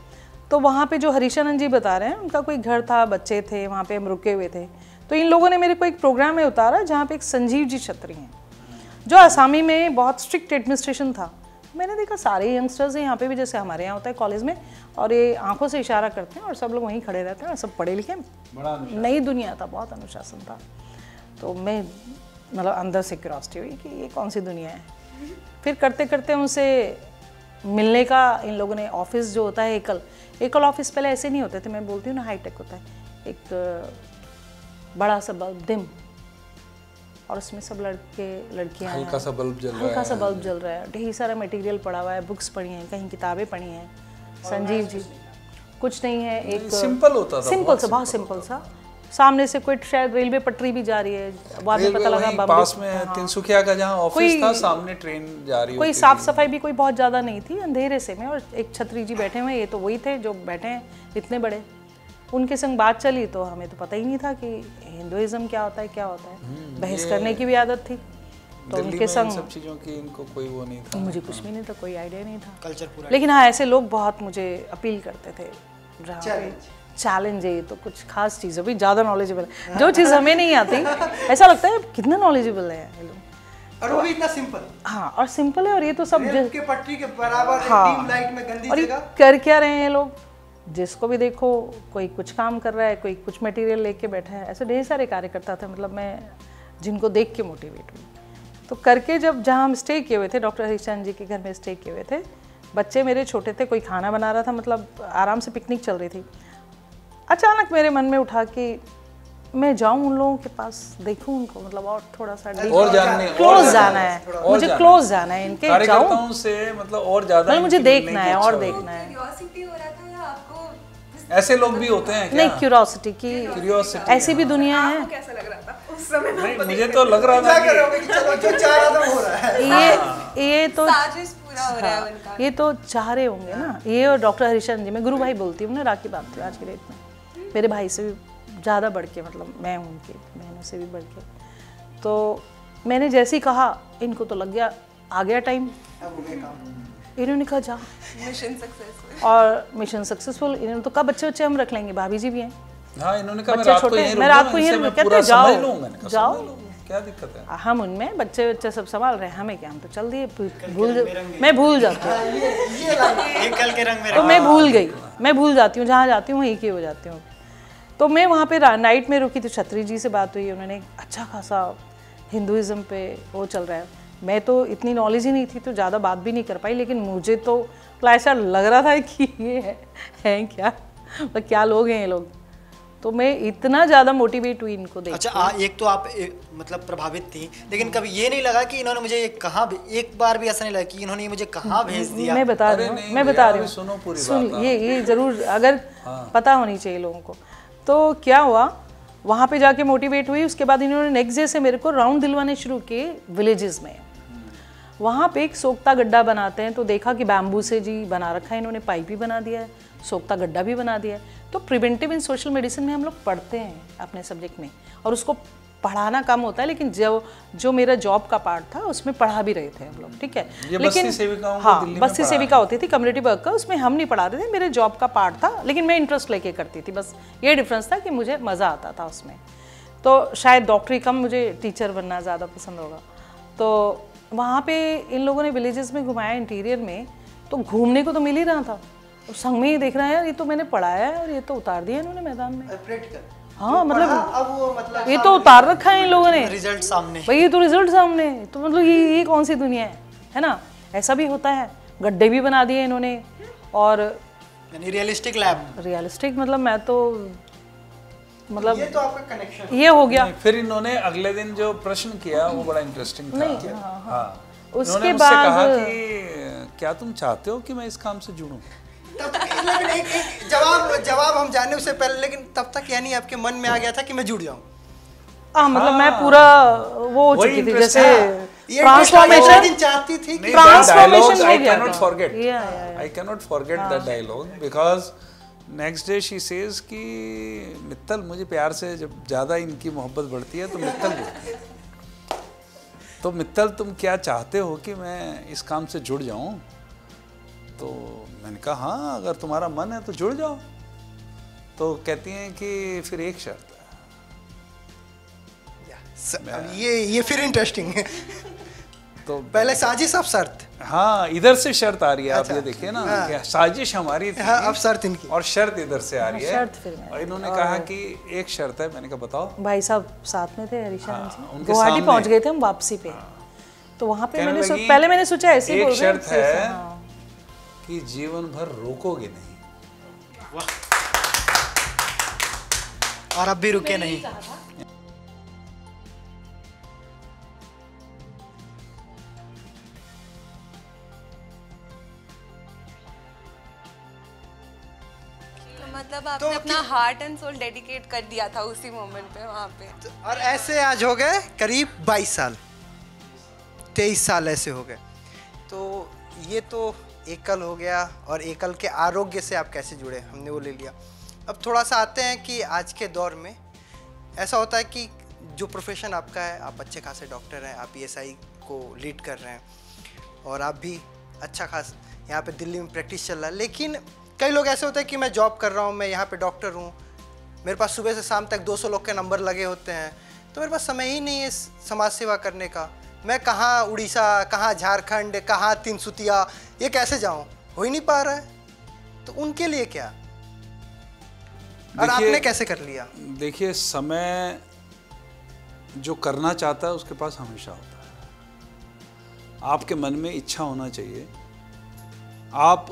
Speaker 2: तो वहाँ पे जो हरीशानंद जी बता रहे हैं, उनका कोई घर था, बच्चे थे, वहाँ पे हम रुके हुए थे। तो इन लोगों ने मेरे को एक प्रोग्राम में उतारा जहाँ पे एक संजीव जी छत्री हैं, जो आसामी में बहुत स्ट्रिक्ट एडमिनिस्ट्रेशन था। मैंने देखा सारे यंगस्टर्स हैं यहाँ पे भी, जैसे हमारे यहाँ होता है कॉलेज में, और ये आंखों से इशारा करते हैं और सब लोग वहीं खड़े रहते हैं और सब पढ़े लिखे, नई दुनिया था, बहुत अनुशासन था। तो मैं मतलब अंदर से क्यूरियोसिटी हुई कि ये कौन सी दुनिया है। फिर करते करते उनसे मिलने का इन लोगों ने, ऑफिस जो होता है एकल ऑफिस पहले ऐसे नहीं होते थे, मैं बोलती हूँ ना हाईटेक होता है, एक बड़ा सा बल्ब डिम, और उसमें सब लड़के लड़कियाँ,
Speaker 1: हल्का सा बल्ब
Speaker 2: जल रहा है, ढेर सारा मटेरियल पड़ा हुआ है, बुक्स पढ़ी हैं, कहीं किताबें पढ़ी हैं। संजीव जी कुछ नहीं है, एक
Speaker 1: सिंपल होता था,
Speaker 2: सिंपल सा, बहुत सिंपल सा। सामने से कोई शायद रेलवे पटरी भी जा रही है, बाद में पता लगा
Speaker 1: पास में तिनसुकिया का जहाँ ऑफिस था, सामने ट्रेन जा रही,
Speaker 2: कोई साफ सफाई भी कोई बहुत ज़्यादा नहीं थी, अंधेरे से में, और एक छत्री जी बैठे हुए, ये तो वही थे जो बैठे हैं इतने बड़े। उनके संग बात चली तो हमें तो पता ही नहीं था कि हिंदुइज्म क्या होता है, बहस करने की भी आदत थी। तो उनके संग
Speaker 1: सब चीज़ों की इनको कोई वो नहीं था,
Speaker 2: मुझे कुछ भी नहीं था, कोई आइडिया नहीं था
Speaker 5: कल्चर पूरा।
Speaker 2: लेकिन हाँ, ऐसे लोग बहुत मुझे अपील करते थे, चैलेंज है, तो कुछ खास चीज़ है भाई, ज़्यादा नॉलेजेबल है, जो चीज़ हमें नहीं आती ऐसा लगता है कितना नॉलेजेबल है ये लोग,
Speaker 4: और वो भी इतना सिंपल।
Speaker 2: हाँ, और सिंपल है, और ये तो सब
Speaker 4: के पटरी के बराबर,
Speaker 2: हाँ,
Speaker 4: डीम लाइट में गंदी
Speaker 2: और
Speaker 4: जगह।
Speaker 2: कर क्या रहे हैं ये लोग, जिसको भी देखो कोई कुछ काम कर रहा है, कोई कुछ मटेरियल लेके बैठा है, ऐसे ढेर सारे कार्यकर्ता थे, मतलब मैं जिनको देख के मोटिवेट हुई। तो करके जब जहाँ हम स्टे किए हुए थे, डॉक्टर हरीशचंद्र जी के घर में स्टे किए हुए थे, बच्चे मेरे छोटे थे, कोई खाना बना रहा था, मतलब आराम से पिकनिक चल रही थी। अचानक मेरे मन में उठा कि मैं जाऊं उन लोगों के पास, देखूं उनको, मतलब और थोड़ा सा
Speaker 1: और जानने,
Speaker 2: क्लोज जाना है, मुझे क्लोज जाना है इनके,
Speaker 1: कार्यकर्ताओं से, मतलब और ज्यादा
Speaker 2: मुझे देखना है और देखना है।
Speaker 1: ऐसे लोग भी होते हैं क्या?
Speaker 2: नहीं, क्यूरियोसिटी ऐसी भी दुनिया है।
Speaker 3: कैसा लग रहा था उस समय?
Speaker 1: नहीं, मुझे तो लग रहा था
Speaker 4: कि चलो जो चाह रहा था वो हो रहा है।
Speaker 2: ये तो
Speaker 3: पूरा हो रहा है उनका।
Speaker 2: ये तो चाह रहे होंगे ना, ये और डॉक्टर हरीशचंद्र जी, मैं गुरु भाई बोलती हूँ ना, राखी बांधती हूँ आज की डेट में, मेरे भाई से भी ज़्यादा बढ़ के, मतलब मैं हूँ उनकी बहनों से भी बढ़ के। तो मैंने जैसे ही कहा, इनको तो लग गया, आ गया टाइम, इन्होंने कहा जा,
Speaker 3: मिशन सक्सेसफुल,
Speaker 2: और मिशन सक्सेसफुल। इन्होंने तो कहा बच्चे बच्चे हम रख लेंगे, भाभी जी भी हैं।
Speaker 1: हाँ, इन्होंने कहा
Speaker 2: मैं रात को यहीं रुक, कहते जाओ,
Speaker 1: क्या दिक्कत है?
Speaker 2: हम उनमें बच्चे सब संभाल रहे हैं, हमें क्या, हम तो चल दिए, मैं भूल जाती हूँ, तो मैं भूल जाती हूँ, जहाँ जाती हूँ वहीं की हो जाती हूँ। तो मैं वहाँ पे नाइट में रुकी, तो छत्री जी से बात हुई, उन्होंने अच्छा खासा हिंदुइज्म पे वो चल रहा है। मैं तो इतनी नॉलेज ही नहीं थी, तो ज़्यादा बात भी नहीं कर पाई, लेकिन मुझे तो ऐसा लग रहा था कि ये है क्या, मतलब क्या लोग हैं ये लोग। तो मैं इतना ज़्यादा मोटिवेट हुई इनको देख।
Speaker 5: अच्छा, एक तो आप मतलब प्रभावित थी, लेकिन कभी ये नहीं लगा कि इन्होंने मुझे कहाँ, एक बार भी ऐसा नहीं लगा कि इन्होंने मुझे कहाँ भेज दिया?
Speaker 2: मैं बता रही हूँ, सुन, ये जरूर अगर पता होनी चाहिए लोगों को। तो क्या हुआ, वहाँ पे जाके मोटिवेट हुई, उसके बाद इन्होंने नेक्स्ट डे से मेरे को राउंड दिलवाने शुरू किए विलेजेस में। वहाँ पे एक सोख्ता गड्ढा बनाते हैं, तो देखा कि बैम्बू से जी बना रखा है इन्होंने, पाइप भी बना दिया है, सोख्ता गड्ढा भी बना दिया है। तो प्रिवेंटिव इन सोशल मेडिसिन में हम लोग पढ़ते हैं अपने सब्जेक्ट में, और उसको पढ़ाना कम होता है, लेकिन जो मेरा जॉब का पार्ट था उसमें पढ़ा भी रहे थे हम लोग, ठीक है। लेकिन हाँ, बस्ती सेविका होती थी, कम्युनिटी वर्क का, उसमें हम नहीं पढ़ाते थे, मेरे जॉब का पार्ट था, लेकिन मैं इंटरेस्ट लेके करती थी, बस ये डिफरेंस था कि मुझे मज़ा आता था उसमें। तो शायद डॉक्टरी कम, मुझे टीचर बनना ज़्यादा पसंद होगा। तो वहाँ पे इन लोगों ने विलेजेस में घुमाया इंटीरियर में, तो घूमने को तो मिल ही रहा था, और संग में ही देख रहा है यार, ये तो मैंने पढ़ाया है और ये तो उतार दिया इन्होंने मैदान में। हाँ, मतलब ये तो उतार रखा है इन लोगों ने,
Speaker 5: रिजल्ट सामने
Speaker 2: भाई, ये तो रिजल्ट सामने, तो मतलब ये कौन सी दुनिया है ना। ऐसा भी होता है, गड्ढे भी बना दिए इन्होंने, और
Speaker 5: रियलिस्टिक लैब,
Speaker 2: रियलिस्टिक, मतलब मैं तो मतलब
Speaker 4: ये तो आपका कनेक्शन
Speaker 2: ये हो गया।
Speaker 1: फिर इन्होंने अगले दिन जो प्रश्न किया वो बड़ा इंटरेस्टिंग था। हाँ,
Speaker 2: उसके बाद
Speaker 1: कहा कि क्या तुम चाहते हो कि मैं इस काम से जुड़ूं?
Speaker 4: लेकिन एक जवाब हम जाने उससे पहले, लेकिन तब तक यानी आपके मन में आ गया था कि मैं जुड़ जाऊं?
Speaker 2: मतलब मैं पूरा वो हो चुकी थी, जैसे
Speaker 4: ट्रांसफॉर्मेशन
Speaker 2: ट्रांसफॉर्मेशन
Speaker 4: चाहती थी कि
Speaker 2: ट्रांसफॉर्मेशन हो
Speaker 1: I
Speaker 2: गया
Speaker 1: cannot
Speaker 2: था।
Speaker 1: forget.
Speaker 2: Yeah.
Speaker 1: I cannot forget that dialogue because next day she says कि मित्तल, मुझे प्यार से जब ज़्यादा इनकी मोहब्बत बढ़ती है तो मित्तल बोलती है। तो मित्तल, तुम क्या चाहते हो कि मैं इस काम से जुड़ जाऊं? तो मैंने कहा हाँ, अगर तुम्हारा मन है तो जुड़ जाओ। तो कहती हैं कि फिर एक शर्त है।
Speaker 4: ये फिर इंटरेस्टिंग है।
Speaker 1: तो
Speaker 4: पहले साजिश, अब शर्त।
Speaker 1: हाँ, इधर से शर्त आ रही है। आप
Speaker 4: अच्छा।
Speaker 1: ये देखिए ना,
Speaker 4: हाँ।
Speaker 1: कि साजिश हमारी थी,
Speaker 4: हाँ, अब शर्त इनकी।
Speaker 1: और शर्त इधर से आ रही है।
Speaker 2: शर्त फिर मैं-
Speaker 1: और इन्होंने कहा कि एक शर्त है। मैंने कहा बताओ।
Speaker 2: भाई साहब साथ में थे, हरीशा
Speaker 1: हाँ,
Speaker 2: जी
Speaker 1: उनके
Speaker 2: गुवाहाटी
Speaker 1: सामने।
Speaker 2: पहुंच गए थे हम वापसी पे। तो वहाँ पे
Speaker 1: कहने
Speaker 2: मैंने
Speaker 1: लगी,
Speaker 2: पहले मैंने सोचा ऐसे ही
Speaker 1: एक
Speaker 2: बोल रहे हैं,
Speaker 1: शर्त
Speaker 2: सिर्फ,
Speaker 1: है
Speaker 2: हाँ।
Speaker 1: कि जीवन भर रोकोगे नहीं।
Speaker 5: और अब भी रुके नहीं।
Speaker 6: मतलब आपने अपना हार्ट एंड सोल डेडिकेट कर दिया था उसी मोमेंट पे वहाँ पे।
Speaker 4: और ऐसे आज हो गए करीब 22 साल, 23 साल ऐसे हो गए। तो ये तो एकल हो गया, और एकल के आरोग्य से आप कैसे जुड़े, हमने वो ले लिया। अब थोड़ा सा आते हैं कि आज के दौर में ऐसा होता है कि जो प्रोफेशन आपका है, आप अच्छे खासे डॉक्टर हैं, आप PSI को लीड कर रहे हैं, और आप भी अच्छा खास यहाँ पे दिल्ली में प्रैक्टिस चल रहा है। लेकिन कई लोग ऐसे होते हैं कि मैं जॉब कर रहा हूँ, मैं यहाँ पे डॉक्टर हूँ, मेरे पास सुबह से शाम तक 200 लोग के नंबर लगे होते हैं, तो मेरे पास समय ही नहीं है समाज सेवा करने का। मैं कहाँ उड़ीसा, कहाँ झारखंड, कहाँ तिनसुतिया, ये कैसे जाऊँ, हो ही नहीं पा रहा है। तो उनके लिए क्या, और आपने कैसे कर लिया?
Speaker 1: देखिए, समय जो करना चाहता है उसके पास हमेशा होता है। आपके मन में इच्छा होना चाहिए। आप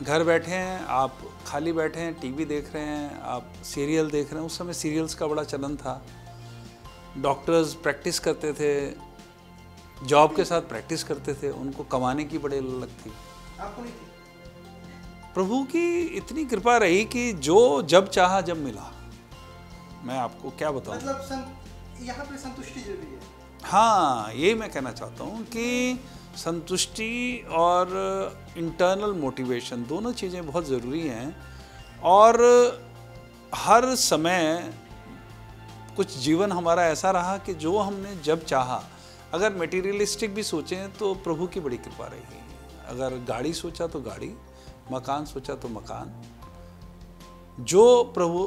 Speaker 1: घर बैठे हैं, आप खाली बैठे हैं, टीवी देख रहे हैं, आप सीरियल देख रहे हैं। उस समय सीरियल्स का बड़ा चलन था। डॉक्टर्स प्रैक्टिस करते थे, जॉब के साथ प्रैक्टिस करते थे, उनको कमाने की बड़ी ललक थी।
Speaker 4: आपको नहीं थी?
Speaker 1: प्रभु की इतनी कृपा रही कि जो जब चाहा जब मिला। मैं आपको क्या बताऊं।
Speaker 4: मतलब यहाँ पे संतुष्टि जरूरी है।
Speaker 1: हाँ, यही मैं कहना चाहता हूँ कि संतुष्टि और इंटरनल मोटिवेशन दोनों चीज़ें बहुत ज़रूरी हैं। और हर समय कुछ जीवन हमारा ऐसा रहा कि जो हमने जब चाहा, अगर मटेरियलिस्टिक भी सोचें तो प्रभु की बड़ी कृपा रही। अगर गाड़ी सोचा तो गाड़ी, मकान सोचा तो मकान, जो प्रभु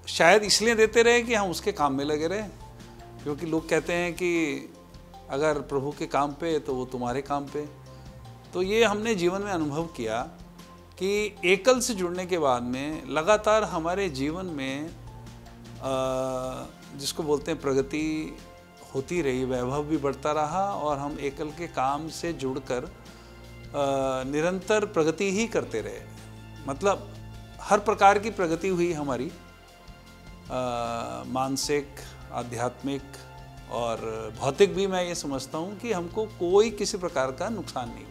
Speaker 1: शायद इसलिए देते रहे कि हम उसके काम में लगे रहे। क्योंकि लोग कहते हैं कि अगर प्रभु के काम पे तो वो तुम्हारे काम पे। तो ये हमने जीवन में अनुभव किया कि एकल से जुड़ने के बाद में लगातार हमारे जीवन में जिसको बोलते हैं प्रगति होती रही, वैभव भी बढ़ता रहा, और हम एकल के काम से जुड़कर निरंतर प्रगति ही करते रहे। मतलब हर प्रकार की प्रगति हुई हमारी, मानसिक, आध्यात्मिक और भौतिक भी। मैं ये समझता हूँ कि हमको कोई किसी प्रकार का नुकसान नहीं हुआ।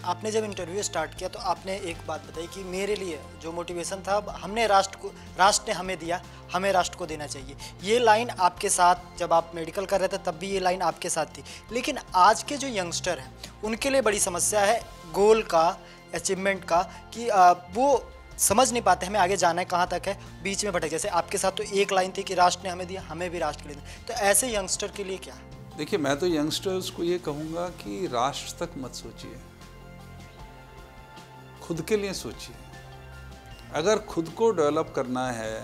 Speaker 5: आपने जब इंटरव्यू स्टार्ट किया तो आपने एक बात बताई कि मेरे लिए जो मोटिवेशन था, हमने राष्ट्र ने हमें दिया, हमें राष्ट्र को देना चाहिए। ये लाइन आपके साथ जब आप मेडिकल कर रहे थे तब भी ये लाइन आपके साथ थी। लेकिन आज के जो यंगस्टर हैं उनके लिए बड़ी समस्या है गोल का, अचीवमेंट का, कि वो समझ नहीं पाते हमें आगे जाना है कहाँ तक है, बीच में भटक। जैसे आपके साथ तो एक लाइन थी कि राष्ट्र ने हमें दिया, हमें भी राष्ट्र के लिए दिया। तो ऐसे यंगस्टर के लिए क्या?
Speaker 1: देखिए, मैं तो यंगस्टर्स को ये कहूँगा कि राष्ट्र तक मत सोचिए, खुद के लिए सोचिए। अगर खुद को डेवलप करना है,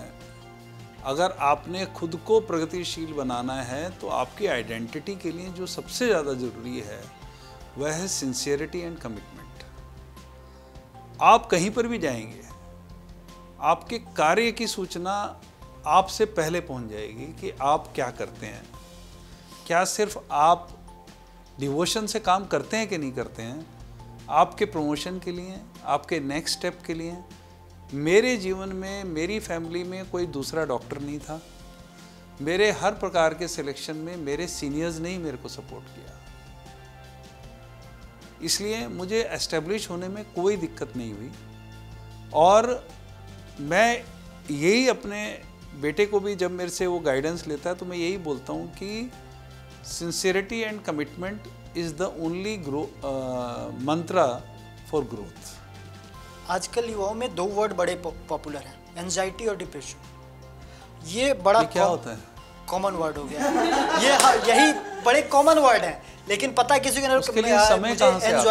Speaker 1: अगर आपने खुद को प्रगतिशील बनाना है, तो आपकी आइडेंटिटी के लिए जो सबसे ज़्यादा ज़रूरी है वह है सिंसियरिटी एंड कमिटमेंट। आप कहीं पर भी जाएंगे, आपके कार्य की सूचना आपसे पहले पहुंच जाएगी कि आप क्या करते हैं। क्या सिर्फ आप डिवोशन से काम करते हैं कि नहीं करते हैं, आपके प्रमोशन के लिए, आपके नेक्स्ट स्टेप के लिए। मेरे जीवन में, मेरी फैमिली में कोई दूसरा डॉक्टर नहीं था। मेरे हर प्रकार के सिलेक्शन में मेरे सीनियर्स ने ही मेरे को सपोर्ट किया, इसलिए मुझे एस्टेब्लिश होने में कोई दिक्कत नहीं हुई। और मैं यही अपने बेटे को भी जब मेरे से वो गाइडेंस लेता है तो मैं यही बोलता हूँ कि sincerity and commitment is the only Mantra for growth.
Speaker 5: आजकल युवाओं में 2 वर्ड बड़े पॉपुलर हैं, एंजाइटी और डिप्रेशन। ये बड़ा
Speaker 1: क्या होता है?
Speaker 5: कॉमन वर्ड हो गया यही बड़े कॉमन वर्ड हैं, लेकिन पता है किसी को नहीं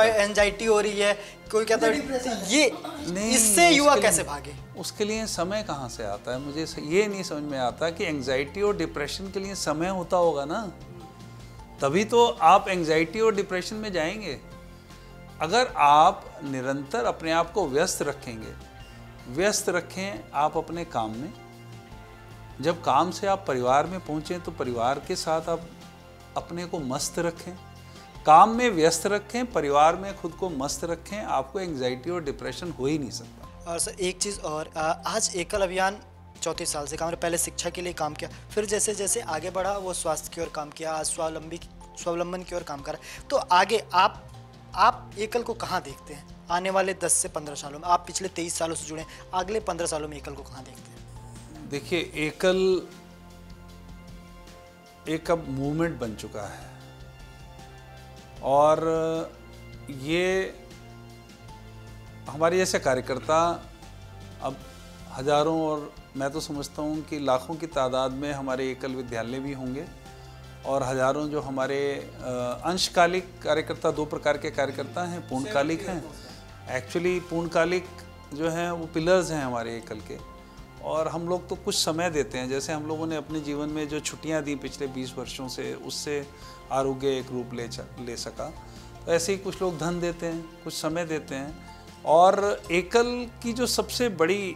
Speaker 5: एंजाइटी हो रही है, कोई कहता है ये नहीं, इससे युवा कैसे भागे?
Speaker 1: उसके लिए समय कहाँ से आता है? मुझे ये नहीं समझ में आता कि एंजाइटी और डिप्रेशन के लिए समय होता होगा ना, तभी तो आप एंजाइटी और डिप्रेशन में जाएंगे। अगर आप निरंतर अपने आप को व्यस्त रखें आप अपने काम में, जब काम से आप परिवार में पहुँचें तो परिवार के साथ आप अपने को मस्त रखें, काम में व्यस्त रखें, परिवार में खुद को मस्त रखें, आपको एंजाइटी और डिप्रेशन हो ही नहीं सकता।
Speaker 5: और सर एक चीज़ और, आज एकल अभियान 34 साल से काम रहा, पहले शिक्षा के लिए काम किया, फिर जैसे जैसे आगे बढ़ा वो स्वास्थ्य की ओर काम किया, आज स्वावलंबन की ओर काम कर रहा है। तो आगे आप एकल को कहाँ देखते हैं आने वाले 10 से 15 सालों में? आप पिछले 23 सालों से जुड़े, अगले 15 सालों में एकल को कहाँ देखते हैं?
Speaker 1: देखिए, एकल एक अब मूवमेंट बन चुका है और ये हमारे जैसे कार्यकर्ता अब हजारों और मैं तो समझता हूँ कि लाखों की तादाद में हमारे एकल विद्यालय भी होंगे और हजारों जो हमारे अंशकालिक कार्यकर्ता, 2 प्रकार के कार्यकर्ता हैं, पूर्णकालिक हैं। एक्चुअली पूर्णकालिक जो हैं वो पिलर्स हैं हमारे एकल के, और हम लोग तो कुछ समय देते हैं। जैसे हम लोगों ने अपने जीवन में जो छुट्टियां दी पिछले 20 वर्षों से, उससे आरोग्य एक रूप ले सका, तो ऐसे ही कुछ लोग धन देते हैं, कुछ समय देते हैं। और एकल की जो सबसे बड़ी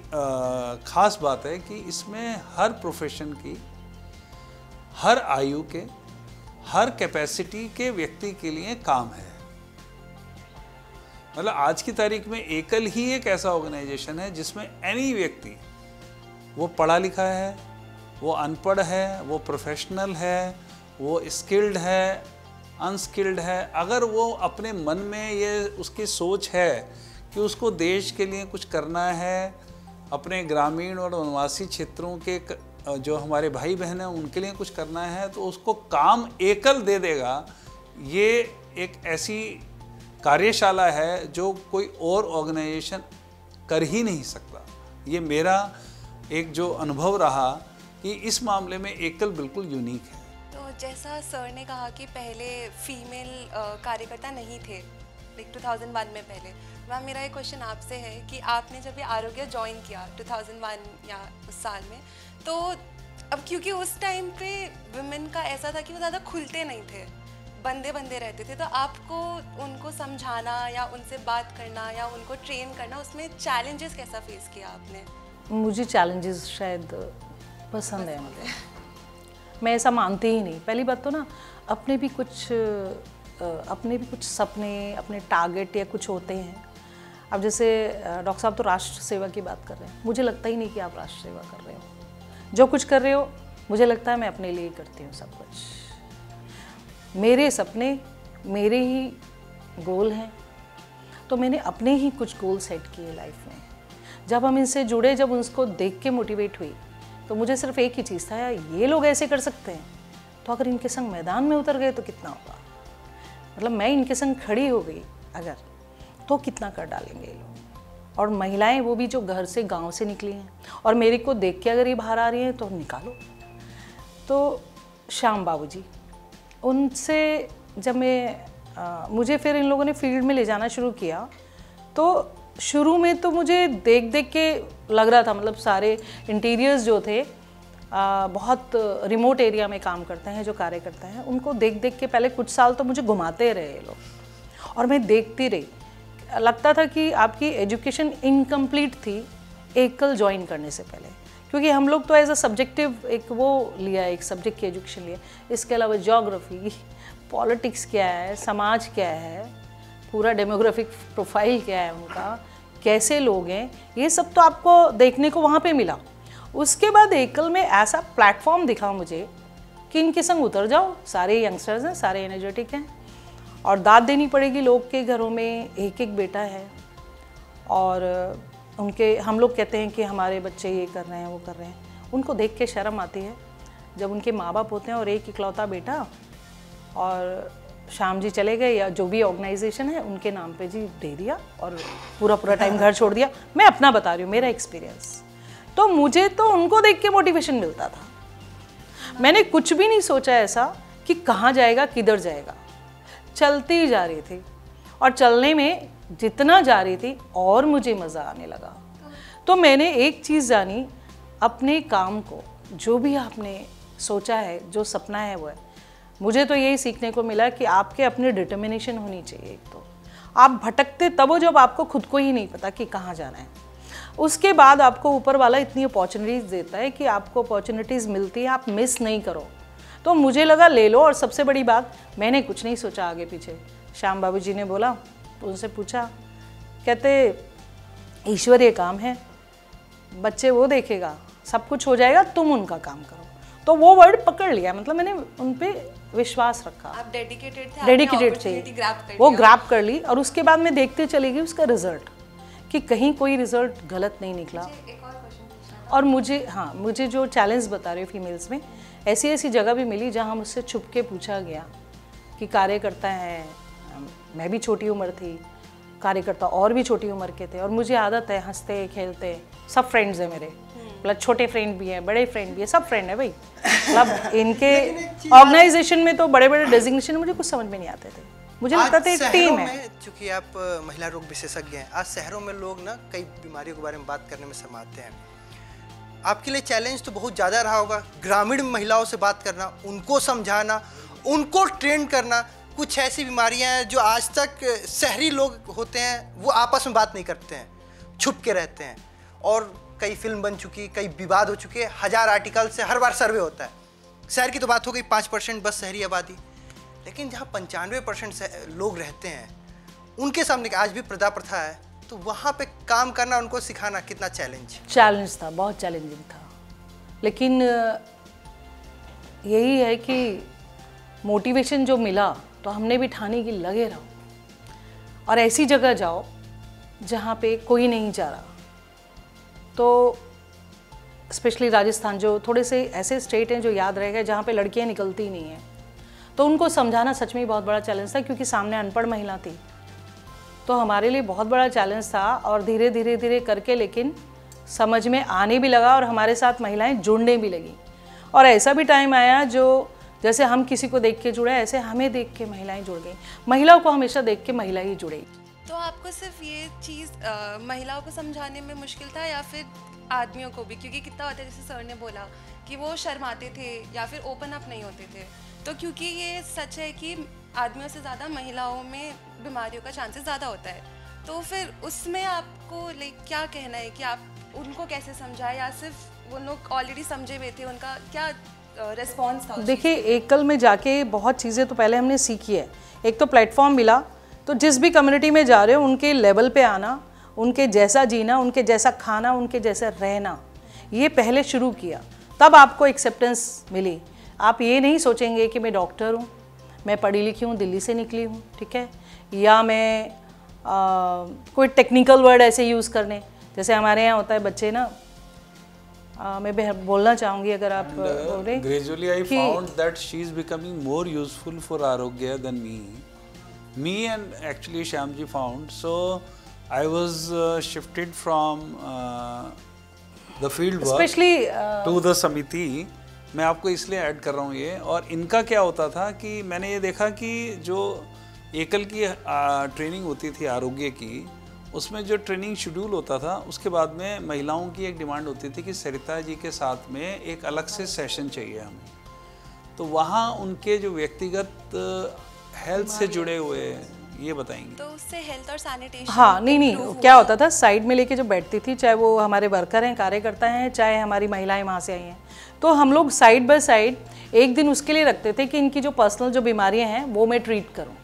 Speaker 1: ख़ास बात है कि इसमें हर प्रोफेशन की, हर आयु के, हर कैपेसिटी के व्यक्ति के लिए काम है। मतलब आज की तारीख में एकल ही एक ऐसा ऑर्गेनाइजेशन है जिसमें एनी व्यक्ति, वो पढ़ा लिखा है, वो अनपढ़ है, वो प्रोफेशनल है, वो स्किल्ड है, अनस्किल्ड है, अगर वो अपने मन में ये उसकी सोच है कि उसको देश के लिए कुछ करना है, अपने ग्रामीण और वनवासी क्षेत्रों के जो हमारे भाई बहन हैं उनके लिए कुछ करना है, तो उसको काम एकल दे देगा। ये एक ऐसी कार्यशाला है जो कोई और ऑर्गेनाइजेशन कर ही नहीं सकता। ये मेरा एक जो अनुभव रहा कि इस मामले में एकल बिल्कुल यूनिक है।
Speaker 6: तो जैसा सर ने कहा कि पहले फीमेल कार्यकर्ता नहीं थे, लाइक 2001 में पहले, मैम मेरा एक क्वेश्चन आपसे है कि आपने जब ये आरोग्य ज्वाइन किया 2001 या उस साल में, तो अब क्योंकि उस टाइम पे वुमेन का ऐसा था कि वो ज़्यादा खुलते नहीं थे, बंदे रहते थे, तो आपको उनको समझाना या उनसे बात करना या उनको ट्रेन करना, उसमें चैलेंजेस कैसा फेस किया आपने? मुझे
Speaker 2: चैलेंजेस शायद पसंद है मुझे, मैं ऐसा मानती ही नहीं। पहली बात तो ना अपने भी कुछ सपने, अपने टारगेट या कुछ होते हैं। अब जैसे डॉक्टर साहब तो राष्ट्र सेवा की बात कर रहे हैं, मुझे लगता ही नहीं कि आप राष्ट्र सेवा कर रहे हो। जो कुछ कर रहे हो मुझे लगता है मैं अपने लिए करती हूँ सब कुछ। मेरे सपने, मेरे ही गोल हैं, तो मैंने अपने ही कुछ गोल सेट किए लाइफ में। जब हम इनसे जुड़े, जब उनको देख के मोटिवेट हुई, तो मुझे सिर्फ एक ही चीज़ था, यार ये लोग ऐसे कर सकते हैं, तो अगर इनके संग मैदान में उतर गए तो कितना होगा। मतलब मैं इनके संग खड़ी हो गई अगर, तो कितना कर डालेंगे ये लोग। और महिलाएं, वो भी जो घर से, गांव से निकली हैं, और मेरे को देख के अगर ये बाहर आ रही हैं तो निकालो। तो श्याम बाबूजी, उनसे जब मुझे फिर इन लोगों ने फील्ड में ले जाना शुरू किया, तो शुरू में तो मुझे देख के लग रहा था, मतलब सारे इंटीरियर्स जो थे बहुत रिमोट एरिया में काम करते हैं जो कार्यकर्ता हैं, उनको देख के पहले कुछ साल तो मुझे घुमाते रहे ये लोग, और मैं देखती रही। लगता था कि आपकी एजुकेशन इनकम्प्लीट थी एकल ज्वाइन करने से पहले, क्योंकि हम लोग तो एज अ सब्जेक्टिव एक वो लिया, एक सब्जेक्ट की एजुकेशन लिया। इसके अलावा ज्योग्राफी, पॉलिटिक्स क्या है, समाज क्या है, पूरा डेमोग्राफिक प्रोफाइल क्या है उनका, कैसे लोग हैं, ये सब तो आपको देखने को वहाँ पे मिला। उसके बाद एकल में ऐसा प्लेटफॉर्म दिखा मुझे कि इनके संग उतर जाओ, सारे यंगस्टर्स हैं, सारे एनर्जेटिक हैं, और दाद देनी पड़ेगी लोग के घरों में एक एक बेटा है, और उनके हम लोग कहते हैं कि हमारे बच्चे ये कर रहे हैं वो कर रहे हैं, उनको देख के शर्म आती है जब उनके माँ बाप होते हैं और एक इकलौता बेटा, और शाम जी चले गए या जो भी ऑर्गेनाइजेशन है उनके नाम पे जी दे दिया और पूरा टाइम घर छोड़ दिया। मैं अपना बता रही हूँ, मेरा एक्सपीरियंस। तो मुझे तो उनको देख के मोटिवेशन मिलता था। मैंने कुछ भी नहीं सोचा ऐसा कि कहाँ जाएगा किधर जाएगा, चलती जा रही थी और चलने में जितना जा रही थी और मुझे मज़ा आने लगा। तो मैंने एक चीज़ जानी, अपने काम को जो भी आपने सोचा है, जो सपना है वो है। मुझे तो यही सीखने को मिला कि आपके अपनी डिटर्मिनेशन होनी चाहिए। एक तो आप भटकते तब हो जब आपको खुद को ही नहीं पता कि कहाँ जाना है। उसके बाद आपको ऊपर वाला इतनी अपॉर्चुनिटीज़ देता है कि आपको अपॉर्चुनिटीज़ मिलती है, आप मिस नहीं करो। तो मुझे लगा ले लो। और सबसे बड़ी बात, मैंने कुछ नहीं सोचा आगे पीछे। श्याम बाबू जी ने बोला, तो उनसे पूछा, कहते ईश्वर ये काम है, बच्चे वो देखेगा, सब कुछ हो जाएगा, तुम उनका काम करो। तो वो वर्ड पकड़ लिया, मतलब मैंने उन पे विश्वास रखा।
Speaker 6: आप डेडिकेटेड थे,
Speaker 2: डेडिकेटेड थे, वो ग्रैब कर ली। और उसके बाद मैं देखते चली गई उसका रिजल्ट, कि कहीं कोई रिजल्ट गलत नहीं निकला।
Speaker 6: एक और क्वेश्चन
Speaker 2: और मुझे जो चैलेंज बता रहे हो फीमेल्स में, ऐसी ऐसी जगह भी मिली जहाँ मुझसे छुप के पूछा गया कि कार्यकर्ता है, मैं भी छोटी उम्र थी, कार्यकर्ता और भी छोटी उम्र के थे, और मुझे आदत है हंसते खेलते, सब फ्रेंड्स हैं मेरे, मतलब छोटे फ्रेंड भी हैं, बड़े फ्रेंड भी हैं, सब फ्रेंड है भाई। मतलब इनके ऑर्गेनाइजेशन में तो बड़े बड़े डेजिग्नेशन मुझे कुछ समझ में नहीं आते थे, मुझे लगता था एक टीम है।
Speaker 4: चूंकि आप महिला रोग विशेषज्ञ हैं, आज शहरों में लोग ना कई बीमारियों के बारे में बात करने में शर्माते हैं। आपके लिए चैलेंज तो बहुत ज़्यादा रहा होगा, ग्रामीण महिलाओं से बात करना, उनको समझाना, उनको ट्रेन करना। कुछ ऐसी बीमारियां हैं जो आज तक शहरी लोग होते हैं वो आपस में बात नहीं करते हैं, छुप के रहते हैं, और कई फिल्म बन चुकी, कई विवाद हो चुके, 1000 आर्टिकल से हर बार सर्वे होता है। शहर की तो बात हो गई, 5% बस शहरी आबादी, लेकिन जहाँ 95% लोग रहते हैं उनके सामने आज भी प्रदा प्रथा है, तो वहाँ पे काम करना, उनको सिखाना कितना चैलेंज
Speaker 2: था, बहुत चैलेंजिंग था। लेकिन यही है कि मोटिवेशन जो मिला तो हमने भी ठानी कि लगे रहो और ऐसी जगह जाओ जहाँ पे कोई नहीं जा रहा। तो स्पेशली राजस्थान, जो थोड़े से ऐसे स्टेट हैं जो याद रह गए जहाँ पे लड़कियाँ निकलती नहीं हैं, तो उनको समझाना सच में बहुत बड़ा चैलेंज था, क्योंकि सामने अनपढ़ महिला थी। तो हमारे लिए बहुत बड़ा चैलेंज था, और धीरे धीरे करके लेकिन समझ में आने भी लगा और हमारे साथ महिलाएं जुड़ने भी लगी। और ऐसा भी टाइम आया जो जैसे हम किसी को देख के जुड़े, ऐसे हमें देख के महिलाएं जुड़ गई। महिलाओं को हमेशा देख के महिला ही जुड़ेगी।
Speaker 6: तो आपको सिर्फ ये चीज़ महिलाओं को समझाने में मुश्किल था या फिर आदमियों को भी? क्योंकि कितना होता है, जैसे सर ने बोला कि वो शर्माते थे या फिर ओपन अप नहीं होते थे, तो क्योंकि ये सच है कि आदमियों से ज़्यादा महिलाओं में बीमारियों का चांसेस ज़्यादा होता है, तो फिर उसमें आपको क्या कहना है कि आप उनको कैसे समझाएं, या सिर्फ वो लोग ऑलरेडी समझे हुए थे, उनका क्या रिस्पॉन्स था?
Speaker 2: देखिए, एकल में जाके बहुत चीज़ें तो पहले हमने सीखी है। एक तो प्लेटफॉर्म मिला, तो जिस भी कम्युनिटी में जा रहे हो उनके लेवल पे आना, उनके जैसा जीना, उनके जैसा खाना, उनके जैसा रहना, ये पहले शुरू किया, तब आपको एक्सेप्टेंस मिली। आप ये नहीं सोचेंगे कि मैं डॉक्टर हूँ, मैं पढ़ी लिखी हूँ, दिल्ली से निकली हूँ, ठीक है, या मैं कोई टेक्निकल वर्ड ऐसे यूज़ करने, जैसे हमारे यहाँ होता है बच्चे ना, मैं बोलना चाहूँगी अगर आप बोले।
Speaker 1: Gradually I found that she is becoming more useful for Arogya than me and actually Shyamji found. So I was shifted from the field work
Speaker 2: especially
Speaker 1: to the Samiti. मैं आपको इसलिए ऐड कर रहा हूँ ये। और इनका क्या होता था कि मैंने ये देखा कि जो एकल की ट्रेनिंग होती थी आरोग्य की, उसमें जो ट्रेनिंग शेड्यूल होता था, उसके बाद में महिलाओं की एक डिमांड होती थी कि सरिता जी के साथ में एक अलग से सेशन चाहिए हमें। तो वहाँ उनके जो व्यक्तिगत हेल्थ से जुड़े हुए ये बताएंगे।
Speaker 6: तो उससे हेल्थ और सैनिटेशन,
Speaker 2: हाँ, नहीं, क्या होता था, साइड में लेके जो बैठती थी, चाहे वो हमारे वर्कर हैं, कार्यकर्ता हैं, चाहे हमारी महिलाएं वहाँ से आई हैं, तो हम लोग साइड बाय साइड एक दिन उसके लिए रखते थे कि इनकी जो पर्सनल जो बीमारियाँ हैं वो मैं ट्रीट करूँ।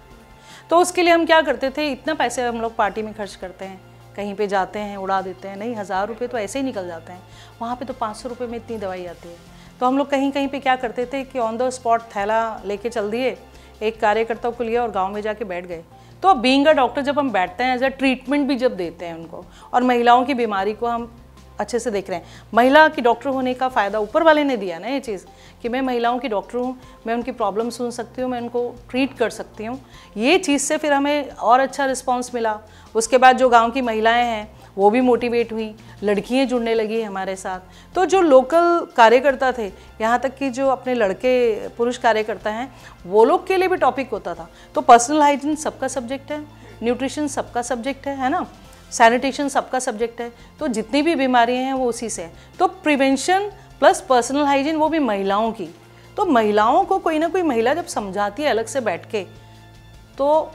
Speaker 2: तो उसके लिए हम क्या करते थे, इतना पैसे हम लोग पार्टी में खर्च करते हैं, कहीं पे जाते हैं उड़ा देते हैं, नहीं 1000 रुपये तो ऐसे ही निकल जाते हैं, वहाँ पे तो 500 रुपये में इतनी दवाई आती है। तो हम लोग कहीं कहीं पे क्या करते थे कि ऑन द स्पॉट थैला लेके चल दिए, एक कार्यकर्ता को लिया और गांव में जाके बैठ गए। तो बीइंग अ डॉक्टर जब हम बैठते हैं एज अ ट्रीटमेंट भी जब देते हैं उनको, और महिलाओं की बीमारी को हम अच्छे से देख रहे हैं, महिला की डॉक्टर होने का फ़ायदा ऊपर वाले ने दिया ना ये चीज़ कि मैं महिलाओं की डॉक्टर हूँ, मैं उनकी प्रॉब्लम सुन सकती हूँ, मैं उनको ट्रीट कर सकती हूँ। ये चीज़ से फिर हमें और अच्छा रिस्पॉन्स मिला। उसके बाद जो गांव की महिलाएं हैं वो भी मोटिवेट हुई, लड़कियां जुड़ने लगी हमारे साथ। तो जो लोकल कार्यकर्ता थे, यहाँ तक कि जो अपने लड़के पुरुष कार्यकर्ता हैं, वो लोग के लिए भी टॉपिक होता था। तो पर्सनल हाइजीन सबका सब्जेक्ट है, न्यूट्रिशन सबका सब्जेक्ट है ना, सैनिटेशन सबका सब्जेक्ट है। तो जितनी भी बीमारियां हैं वो उसी से है। तो प्रिवेंशन प्लस पर्सनल हाइजीन, वो भी महिलाओं की। तो महिलाओं को कोई ना कोई महिला जब समझाती है अलग से बैठ के, तो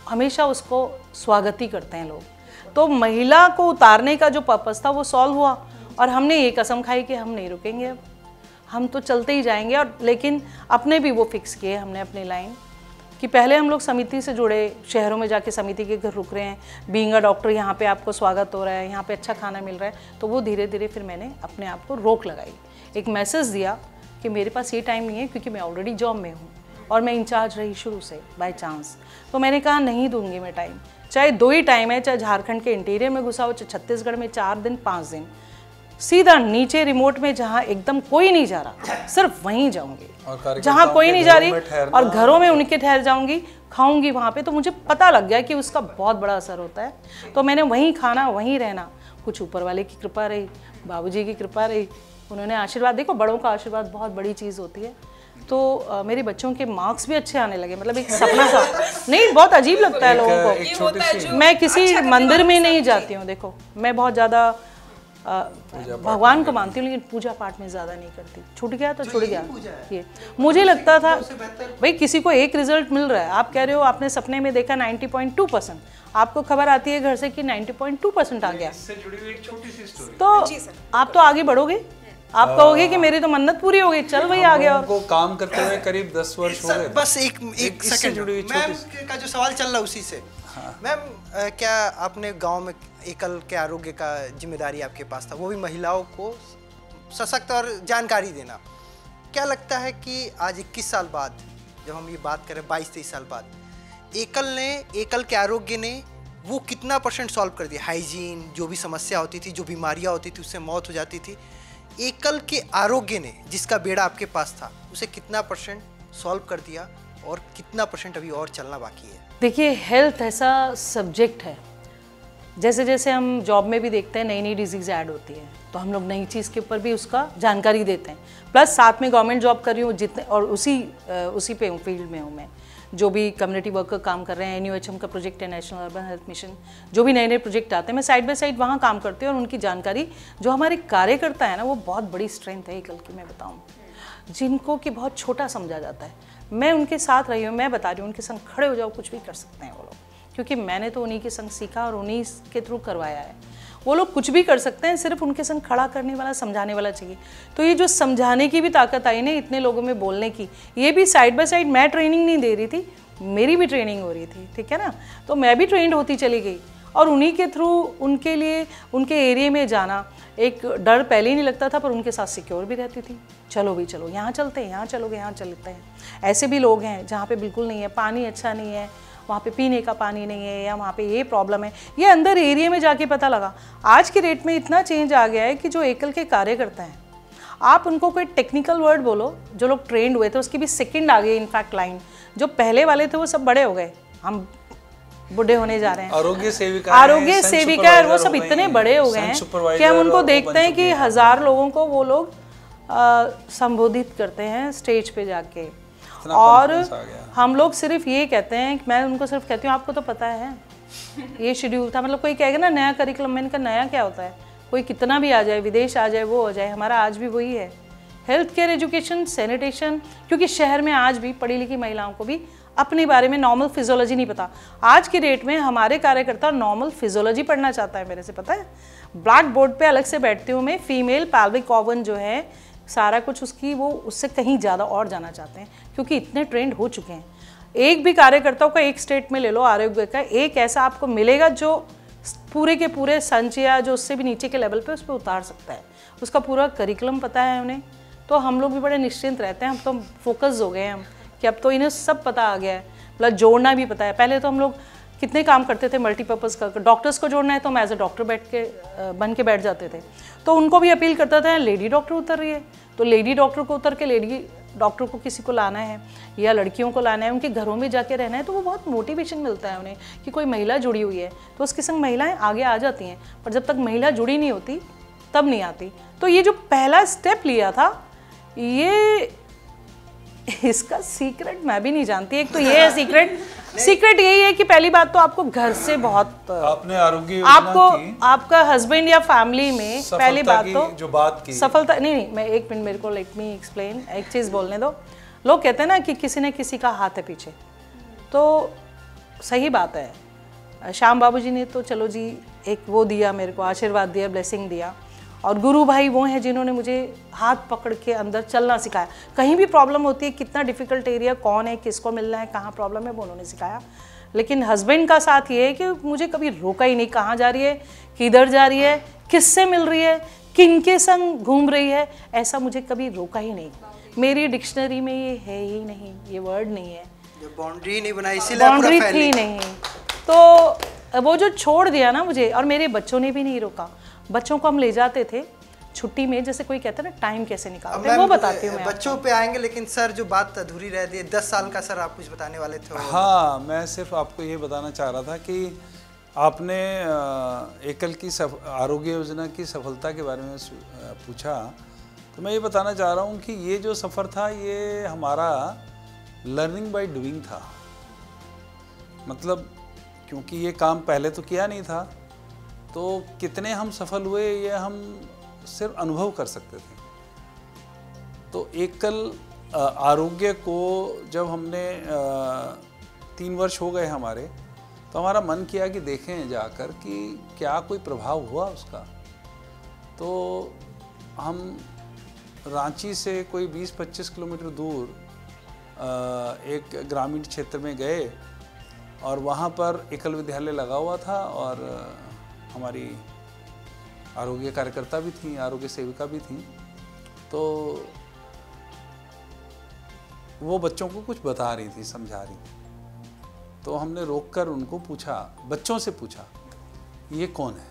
Speaker 2: हमेशा उसको स्वागत ही करते हैं लोग। तो महिला को उतारने का जो पर्पस था वो सॉल्व हुआ, और हमने ये कसम खाई कि हम नहीं रुकेंगे, अब हम तो चलते ही जाएंगे। और लेकिन अपने भी वो फिक्स किए हमने अपनी लाइन कि पहले हम लोग समिति से जुड़े, शहरों में जाके समिति के घर रुक रहे हैं, बीइंग अ डॉक्टर यहाँ पे आपको स्वागत हो रहा है, यहाँ पे अच्छा खाना मिल रहा है। तो वो धीरे धीरे फिर मैंने अपने आप को रोक लगाई, एक मैसेज दिया कि मेरे पास ये टाइम नहीं है, क्योंकि मैं ऑलरेडी जॉब में हूँ और मैं इंचार्ज रही शुरू से बाय चांस। तो मैंने कहा नहीं दूंगी मैं टाइम, चाहे 2 ही टाइम है, चाहे झारखंड के इंटीरियर में घुसा हो, चाहे छत्तीसगढ़ में 4 दिन 5 दिन, सीधा नीचे रिमोट में जहाँ एकदम कोई नहीं जा रहा, सिर्फ वहीं जाऊंगी जहाँ कोई नहीं जा रही, और घरों में उनके ठहर जाऊंगी, खाऊंगी वहाँ पे। तो मुझे पता लग गया कि उसका बहुत बड़ा असर होता है। तो मैंने वहीं खाना, वहीं रहना। कुछ ऊपर वाले की कृपा रही, बाबूजी की कृपा रही, उन्होंने आशीर्वाद, देखो बड़ों का आशीर्वाद बहुत बड़ी चीज़ होती है। तो मेरे बच्चों के मार्क्स भी अच्छे आने लगे, मतलब एक सपना सा नहीं, बहुत अजीब लगता है लोगों को। मैं किसी मंदिर में नहीं जाती हूँ, देखो मैं बहुत ज़्यादा भगवान को मानती हूँ, लेकिन पूजा पाठ में ज़्यादा नहीं करती। छूट गया तो छूट गया। ये मुझे लगता था भाई किसी को एक रिजल्ट मिल रहा है, आप कह रहे हो आपने सपने में देखा 90.2%, आपको खबर आती है घर से कि 90.2% आ गया, तो आप तो आगे बढ़ोगे, आप कहोगे कि मेरी तो मन्नत पूरी हो गई, चल भाई आ गया। और
Speaker 1: काम करते हुए करीब 10 वर्ष हो गए।
Speaker 4: बस एक सेकंड, मैम का जो सवाल चल रहा उसी से। मैम क्या आपने गांव में एकल के आरोग्य का जिम्मेदारी आपके पास था, वो भी महिलाओं को सशक्त और जानकारी देना। क्या लगता है कि आज 21 साल बाद, जब हम ये बात करें 22-23 साल बाद, एकल के आरोग्य ने वो कितना % सॉल्व कर दिया? हाइजीन, जो भी समस्या होती थी, जो बीमारियाँ होती थी, उससे मौत हो जाती थी, एकल के आरोग्य ने, जिसका बेड़ा आपके पास था, उसे कितना % सॉल्व कर दिया और कितना % अभी और चलना बाकी है?
Speaker 2: देखिए, हेल्थ ऐसा सब्जेक्ट है, जैसे जैसे हम जॉब में भी देखते हैं नई नई डिजीज़ ऐड होती है, तो हम लोग नई चीज़ के ऊपर भी उसका जानकारी देते हैं। प्लस साथ में गवर्नमेंट जॉब कर रही हूँ जितने, और उसी पे हूँ, फील्ड में हूँ मैं, जो भी कम्युनिटी वर्कर काम कर रहे हैं, NUHM का प्रोजेक्ट है, नेशनल अर्बन हेल्थ मिशन, जो भी नए नए प्रोजेक्ट आते हैं, मैं साइड बाय साइड वहाँ काम करती हूँ। और उनकी जानकारी, जो हमारे कार्यकर्ता है ना, वो बहुत बड़ी स्ट्रेंथ है एकल की, मैं बताऊँ, जिनको कि बहुत छोटा समझा जाता है। मैं उनके साथ रही हूँ, मैं बता रही हूँ, उनके संग खड़े हो जाओ, कुछ भी कर सकते हैं वो लोग, क्योंकि मैंने तो उन्हीं के संग सीखा और उन्हीं के थ्रू करवाया है। वो लोग कुछ भी कर सकते हैं, सिर्फ उनके संग खड़ा करने वाला, समझाने वाला चाहिए। तो ये जो समझाने की भी ताकत आई ना, इतने लोगों में बोलने की, ये भी साइड बाय साइड, मैं ट्रेनिंग नहीं दे रही थी, मेरी भी ट्रेनिंग हो रही थी, ठीक है ना। तो मैं भी ट्रेंड होती चली गई, और उन्हीं के थ्रू उनके लिए, उनके एरिया में जाना, एक डर पहले ही नहीं लगता था, पर उनके साथ सिक्योर भी रहती थी। चलो भी चलो, यहाँ चलते हैं, यहाँ चलोगे, यहाँ चलते हैं। ऐसे भी लोग हैं जहाँ पे बिल्कुल नहीं है, पानी अच्छा नहीं है, वहाँ पे पीने का पानी नहीं है, या वहाँ पे ये प्रॉब्लम है, ये अंदर एरिया में जाके पता लगा। आज के डेट में इतना चेंज आ गया है कि जो एकल के कार्यकर्ता हैं, आप उनको कोई टेक्निकल वर्ड बोलो, जो लोग ट्रेंड हुए थे उसकी भी सेकंड आ गई इनफैक्ट लाइन। जो पहले वाले थे वो सब बड़े हो गए, हम बूढ़े होने जा रहे हैं। आरोग्य सेविका वो सब इतने बड़े हो गए हैं कि हम उनको देखते हैं कि 1000 लोगों को वो लोग संबोधित करते हैं स्टेज पे जाके। और हम लोग सिर्फ ये कहते हैं, मैं उनको सिर्फ कहती हूँ आपको तो पता है ये शेड्यूल था। मतलब कोई कहेगा ना नया करिकुलम, मैंने कहा नया क्या होता है, कोई कितना भी आ जाए, विदेश आ जाए, वो हो जाए, हमारा आज भी वही है। हेल्थ केयर, एजुकेशन, सैनिटेशन, क्योंकि शहर में आज भी पढ़ी लिखी महिलाओं को भी अपने बारे में नॉर्मल फिजियोलॉजी नहीं पता। आज की डेट में हमारे कार्यकर्ता नॉर्मल फिजियोलॉजी पढ़ना चाहता है मेरे से, पता है। ब्लैक बोर्ड पे अलग से बैठती हूँ मैं, फीमेल पैल्विक ऑर्गन जो है सारा कुछ उसकी, वो उससे कहीं ज़्यादा और जाना चाहते हैं, क्योंकि इतने ट्रेंड हो चुके हैं। एक भी कार्यकर्ताओं का एक स्टेट में ले लो आरोग्य का, एक ऐसा आपको मिलेगा जो पूरे के पूरे संच या जो उससे भी नीचे के लेवल पे उस पर उतार सकता है। उसका पूरा करिकुलम पता है उन्हें, तो हम लोग भी बड़े निश्चिंत रहते हैं। हम तो फोकस हो गए हैं हम कि अब तो इन्हें सब पता आ गया है। प्लस जोड़ना भी पता है। पहले तो हम लोग कितने काम करते थे मल्टीपर्पज़ का, डॉक्टर्स को जोड़ना है तो हम एज अ डॉक्टर बन के बैठ जाते थे। तो उनको भी अपील करता था लेडी डॉक्टर उतर रही है तो लेडी डॉक्टर को उतर के लेडी डॉक्टर को किसी को लाना है या लड़कियों को लाना है, उनके घरों में जाके रहना है, तो वो बहुत मोटिवेशन मिलता है उन्हें कि कोई महिला जुड़ी हुई है तो उसके संग महिलाएं आगे आ जाती हैं। पर जब तक महिला जुड़ी नहीं होती तब नहीं आती। तो ये जो पहला स्टेप लिया था, ये इसका सीक्रेट मैं भी नहीं जानती। एक तो ये है सीक्रेट यही है कि पहली बात तो आपको घर से बहुत
Speaker 1: आपने आरोग्य
Speaker 2: आपको आपका हस्बैंड या फैमिली में पहली बात तो
Speaker 1: जो बात की
Speaker 2: सफलता नहीं, मैं एक मिनट, मेरे को लेट मी एक्सप्लेन, एक चीज़ बोलने दो। लोग कहते हैं ना कि किसी न किसी का हाथ है पीछे, तो सही बात है। श्याम बाबूजी ने तो चलो जी एक वो दिया, मेरे को आशीर्वाद दिया, ब्लेसिंग दिया, और गुरु भाई वो हैं जिन्होंने मुझे हाथ पकड़ के अंदर चलना सिखाया। कहीं भी प्रॉब्लम होती है, कितना डिफ़िकल्ट एरिया, कौन है, किसको मिलना है, कहाँ प्रॉब्लम है, वो उन्होंने सिखाया। लेकिन हस्बैंड का साथ ये है कि मुझे कभी रोका ही नहीं, कहाँ जा रही है, किधर जा रही है, किससे मिल रही है, किनके संग घूम रही है, ऐसा मुझे कभी रोका ही नहीं। मेरी डिक्शनरी में ये है ही नहीं, ये वर्ड नहीं है,
Speaker 4: बाउंड्री नहीं बनाई, इसीलिए
Speaker 2: बाउंड्री थी नहीं। तो वो जो छोड़ दिया ना मुझे, और मेरे बच्चों ने भी नहीं रोका। बच्चों को हम ले जाते थे छुट्टी में, जैसे कोई कहता है ना टाइम कैसे निकालते हैं, वो बताती हूँ मैं।
Speaker 4: बच्चों पे आएंगे, लेकिन सर जो बात अधूरी रह गई, 10 साल का सर आप कुछ बताने वाले थे।
Speaker 1: हाँ, मैं सिर्फ आपको ये बताना चाह रहा था कि आपने एकल की आरोग्य योजना की सफलता के बारे में पूछा, तो मैं ये बताना चाह रहा हूँ कि ये जो सफ़र था ये हमारा लर्निंग बाय डूइंग था। मतलब क्योंकि ये काम पहले तो किया नहीं था, तो कितने हम सफल हुए ये हम सिर्फ अनुभव कर सकते थे। तो एकल आरोग्य को जब हमने 3 वर्ष हो गए हमारे, तो हमारा मन किया कि देखें जाकर कि क्या कोई प्रभाव हुआ उसका। तो हम रांची से कोई 20-25 किलोमीटर दूर एक ग्रामीण क्षेत्र में गए, और वहाँ पर एकल विद्यालय लगा हुआ था, और हमारी आरोग्य कार्यकर्ता भी थी, आरोग्य सेविका भी थी। तो वो बच्चों को कुछ बता रही थी, समझा रही थी। तो हमने रोककर उनको पूछा, बच्चों से पूछा, ये कौन है?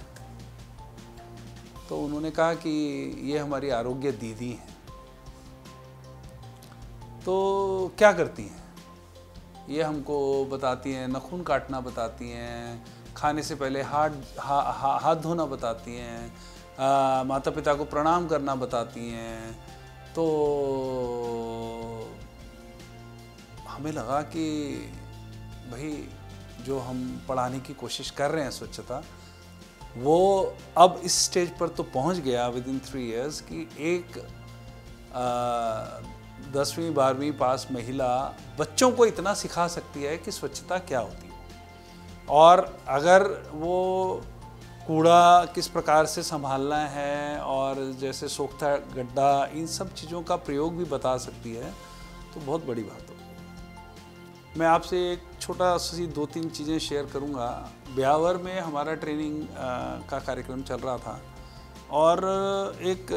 Speaker 1: तो उन्होंने कहा कि ये हमारी आरोग्य दीदी हैं। तो क्या करती हैं? ये हमको बताती हैं नाखून काटना बताती हैं, खाने से पहले हाथ धोना बताती हैं, माता पिता को प्रणाम करना बताती हैं। तो हमें लगा कि भाई जो हम पढ़ाने की कोशिश कर रहे हैं स्वच्छता, वो अब इस स्टेज पर तो पहुंच गया विदिन 3 इयर्स कि एक 10वीं 12वीं पास महिला बच्चों को इतना सिखा सकती है कि स्वच्छता क्या होती है, और अगर वो कूड़ा किस प्रकार से संभालना है, और जैसे सोखता गड्ढा, इन सब चीज़ों का प्रयोग भी बता सकती है, तो बहुत बड़ी बात होगी। मैं आपसे एक छोटा सी 2-3 चीज़ें शेयर करूंगा। ब्यावर में हमारा ट्रेनिंग का कार्यक्रम चल रहा था, और एक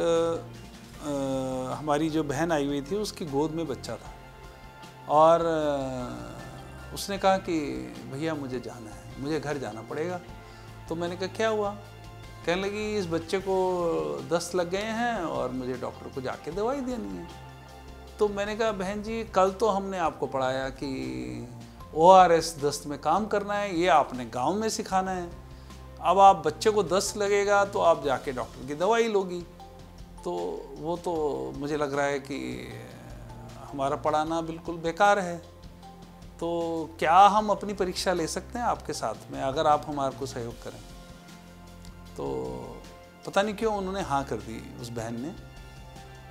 Speaker 1: हमारी जो बहन आई हुई थी उसकी गोद में बच्चा था, और उसने कहा कि भैया मुझे जाना है, मुझे घर जाना पड़ेगा। तो मैंने कहा क्या हुआ? कहने लगी इस बच्चे को दस्त लग गए हैं और मुझे डॉक्टर को जाके दवाई देनी है। तो मैंने कहा बहन जी, कल तो हमने आपको पढ़ाया कि ORS दस्त में काम करना है, ये आपने गांव में सिखाना है। अब आप बच्चे को दस्त लगेगा तो आप जाके डॉक्टर की दवाई लोगी। तो वो तो मुझे लग रहा है कि हमारा पढ़ाना बिल्कुल बेकार है। तो क्या हम अपनी परीक्षा ले सकते हैं आपके साथ में, अगर आप हमारे को सहयोग करें? तो पता नहीं क्यों उन्होंने हाँ कर दी उस बहन ने।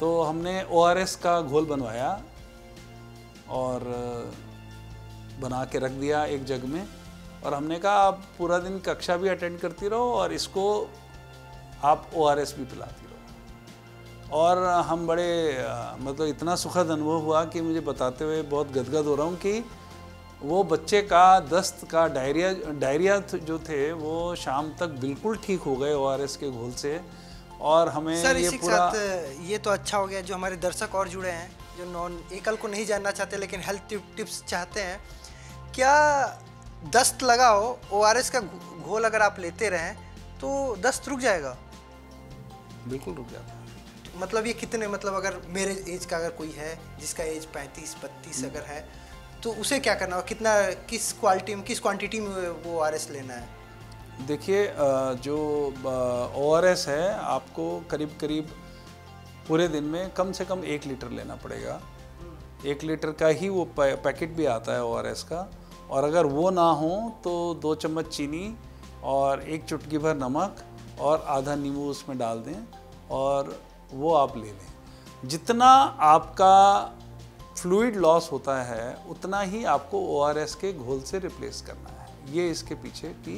Speaker 1: तो हमने ORS का घोल बनवाया और बना के रख दिया एक जग में, और हमने कहा आप पूरा दिन कक्षा भी अटेंड करती रहो और इसको आप ORS भी पिलाती रहो। और हम बड़े मतलब इतना सुखद अनुभव हुआ कि मुझे बताते हुए बहुत गदगद हो रहा हूँ कि वो बच्चे का दस्त का डायरिया जो थे वो शाम तक बिल्कुल ठीक हो गए ORS के घोल से। और हमें
Speaker 4: सर
Speaker 1: ये
Speaker 4: इसी के
Speaker 1: पूरा
Speaker 4: साथ ये तो अच्छा हो गया जो हमारे दर्शक और जुड़े हैं जो नॉन एकल को नहीं जानना चाहते लेकिन हेल्थ टिप्स चाहते हैं। क्या दस्त लगा हो, ORS का घोल अगर आप लेते रहें तो दस्त रुक जाएगा?
Speaker 1: बिल्कुल रुक जाता है।
Speaker 4: मतलब ये कितने, मतलब अगर मेरे एज का अगर कोई है जिसका एज 35-32 अगर है तो उसे क्या करना होगा? कितना, किस क्वालिटी में, किस क्वांटिटी में वो ORS लेना है?
Speaker 1: देखिए जो ORS है आपको करीब करीब पूरे दिन में कम से कम 1 लीटर लेना पड़ेगा। 1 लीटर का ही वो पैकेट भी आता है ORS का, और अगर वो ना हो तो 2 चम्मच चीनी और 1 चुटकी भर नमक और आधा नींबू उसमें डाल दें और वो आप ले लें। जितना आपका फ्लूइड लॉस होता है उतना ही आपको ORS के घोल से रिप्लेस करना है। ये इसके पीछे की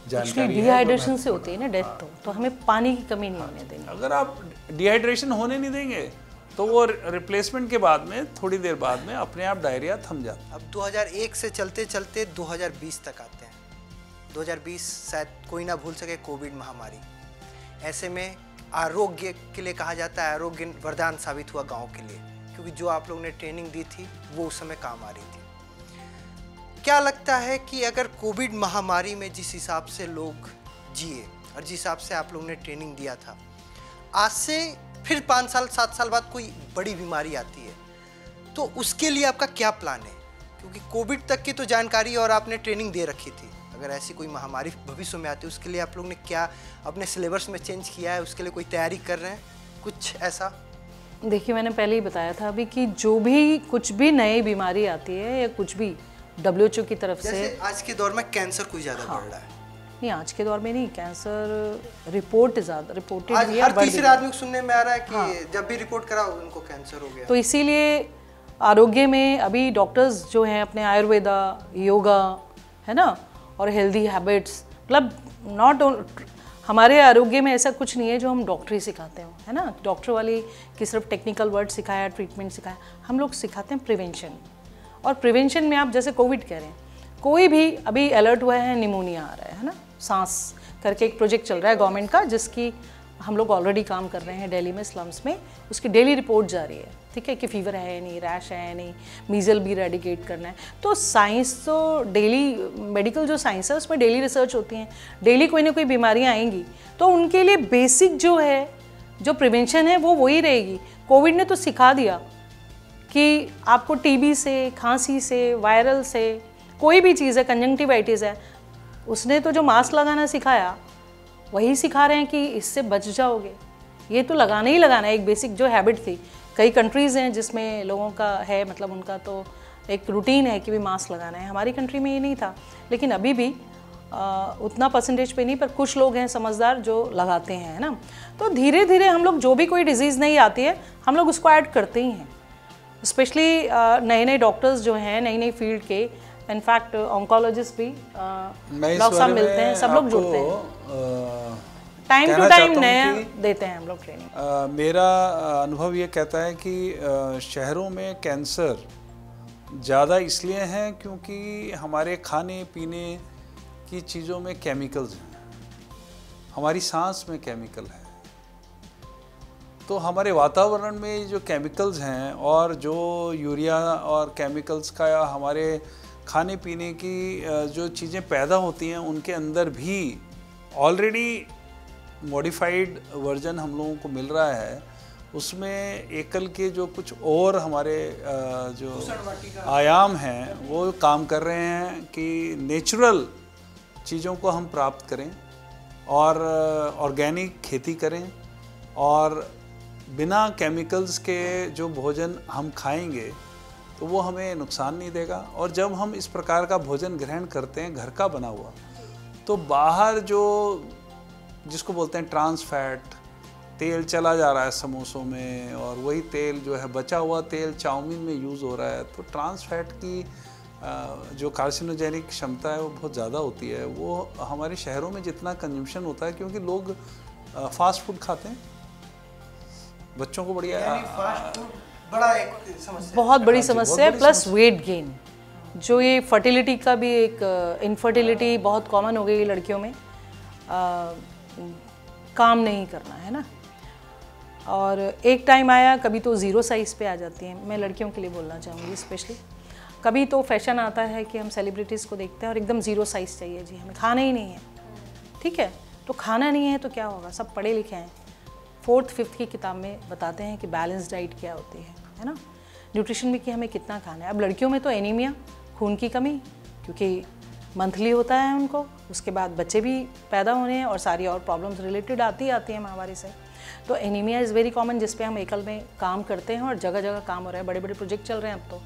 Speaker 1: जानकारी है।
Speaker 2: डिहाइड्रेशन से होती है ना डेथ, तो हमें पानी की कमी नहीं होने देनी।
Speaker 1: अगर आप डिहाइड्रेशन होने नहीं देंगे तो वो रिप्लेसमेंट के बाद में थोड़ी देर बाद में अपने आप डायरिया थम जाता है।
Speaker 4: अब 2001 से चलते चलते 2020 तक आते हैं। 2020 शायद कोई ना भूल सके, कोविड महामारी। ऐसे में आरोग्य के लिए कहा जाता है, आरोग्य वरदान साबित हुआ गांव के लिए, क्योंकि जो आप लोगों ने ट्रेनिंग दी थी वो उस समय काम आ रही थी। क्या लगता है कि अगर कोविड महामारी में जिस हिसाब से लोग जिए और जिस हिसाब से आप लोगों ने ट्रेनिंग दिया था, आज से फिर 5 साल 7 साल बाद कोई बड़ी बीमारी आती है तो उसके लिए आपका क्या प्लान है? क्योंकि कोविड तक की तो जानकारी और आपने ट्रेनिंग दे रखी थी, अगर ऐसी कोई महामारी भविष्य में आती है उसके लिए आप लोगों ने क्या अपने सिलेबस में चेंज किया है? उसके लिए कोई तैयारी कर रहे हैं कुछ ऐसा?
Speaker 2: देखिए, मैंने पहले ही बताया था अभी कि जो भी कुछ भी नई बीमारी आती है या कुछ भी WHO की तरफ से,
Speaker 4: आज के दौर में कैंसर कोई ज़्यादा बढ़ रहा है।
Speaker 2: नहीं, आज के दौर में नहीं, कैंसर रिपोर्टेड
Speaker 4: आज हर तीसरे आदमी को सुनने में आ रहा है कि जब भी रिपोर्ट कराओ उनको कैंसर हो गया।
Speaker 2: तो इसीलिए आरोग्य में अभी डॉक्टर्स जो हैं अपने आयुर्वेदा, योगा, है ना, और हेल्दी हैबिट्स, मतलब हमारे आरोग्य में ऐसा कुछ नहीं है जो हम डॉक्टरी सिखाते हो, है ना। डॉक्टर वाली कि सिर्फ टेक्निकल वर्ड सिखाया, ट्रीटमेंट सिखाया, हम लोग सिखाते हैं प्रिवेंशन। और प्रिवेंशन में आप जैसे कोविड कह रहे हैं, कोई भी अभी अलर्ट हुआ है निमोनिया आ रहा है ना, सांस करके एक प्रोजेक्ट चल रहा है गवर्नमेंट का, जिसकी हम लोग ऑलरेडी काम कर रहे हैं दिल्ली में स्लम्स में, उसकी डेली रिपोर्ट जा रही है, ठीक है, कि फीवर है नहीं, रैश है नहीं, मीजल भी रेडिकेट करना है। तो साइंस तो डेली, मेडिकल जो साइंस है उसमें डेली रिसर्च होती हैं, डेली कोई ना कोई बीमारियाँ आएंगी, तो उनके लिए बेसिक जो है, जो प्रिवेंशन है वो वही रहेगी। कोविड ने तो सिखा दिया कि आपको टीबी से, खांसी से, वायरल से, कोई भी चीज़ है, कंजंक्टिवाइटिस है, उसने तो जो मास्क लगाना सिखाया वही सिखा रहे हैं कि इससे बच जाओगे। ये तो लगाना ही लगाना है, एक बेसिक जो हैबिट थी। कई कंट्रीज़ हैं जिसमें लोगों का है, मतलब उनका तो एक रूटीन है कि भी मास्क लगाना है। हमारी कंट्री में ये नहीं था, लेकिन अभी भी उतना परसेंटेज पे नहीं, पर कुछ लोग हैं समझदार जो लगाते हैं, है ना। तो धीरे धीरे हम लोग जो भी कोई डिजीज़ नहीं आती है हम लोग उसको ऐड करते ही हैं। स्पेशली नए नए डॉक्टर्स जो हैं, नई नई फील्ड के, इनफैक्ट ऑन्कोलॉजिस्ट भी डॉक्टर साहब मिलते हैं, सब लोग जुड़ते हैं, टाइम टू टाइम नया देते हैं हम लोग ट्रेनिंग।
Speaker 1: मेरा अनुभव ये कहता है कि शहरों में कैंसर ज़्यादा इसलिए हैं क्योंकि हमारे खाने पीने की चीज़ों में केमिकल्स हैं, हमारी सांस में केमिकल है। तो हमारे वातावरण में जो केमिकल्स हैं और जो यूरिया और केमिकल्स का हमारे खाने पीने की जो चीज़ें पैदा होती हैं उनके अंदर भी ऑलरेडी मॉडिफाइड वर्जन हम लोगों को मिल रहा है। उसमें एकल के जो कुछ और हमारे जो आयाम हैं वो काम कर रहे हैं कि नेचुरल चीज़ों को हम प्राप्त करें और ऑर्गेनिक खेती करें और बिना केमिकल्स के जो भोजन हम खाएंगे तो वो हमें नुकसान नहीं देगा। और जब हम इस प्रकार का भोजन ग्रहण करते हैं घर का बना हुआ, तो बाहर जो जिसको बोलते हैं ट्रांस फैट तेल चला जा रहा है समोसों में, और वही तेल जो है बचा हुआ तेल चाउमीन में यूज़ हो रहा है, तो ट्रांस फैट की जो कार्सिनोजेनिक क्षमता है वो बहुत ज़्यादा होती है। वो हमारे शहरों में जितना कंजम्पशन होता है क्योंकि लोग फास्ट फूड खाते हैं, बच्चों को बढ़िया
Speaker 4: बड़ा एक समस्या,
Speaker 2: बहुत बड़ी समस्या है, प्लस वेट गेन, जो ये फर्टिलिटी का भी एक इनफर्टिलिटी बहुत कॉमन हो गई लड़कियों में, काम नहीं करना, है ना। और एक टाइम आया कभी तो 0 साइज़ पे आ जाती हैं, मैं लड़कियों के लिए बोलना चाहूँगी स्पेशली, कभी तो फैशन आता है कि हम सेलिब्रिटीज़ को देखते हैं और एकदम ज़ीरो साइज़ चाहिए जी, हमें खाना ही नहीं है, ठीक है। तो खाना नहीं है तो क्या होगा, सब पढ़े लिखे हैं, 4th 5th की किताब में बताते हैं कि बैलेंस डाइट क्या होती है ना, न्यूट्रिशन में कि हमें कितना खाना है। अब लड़कियों में तो एनीमिया, खून की कमी, क्योंकि मंथली होता है उनको, उसके बाद बच्चे भी पैदा होने हैं और सारी और प्रॉब्लम्स रिलेटेड आती हैं माहवारी से। तो एनीमिया इज़ वेरी कॉमन, जिस पे हम एकल में काम करते हैं और जगह जगह काम हो रहा है, बड़े बड़े प्रोजेक्ट चल रहे हैं अब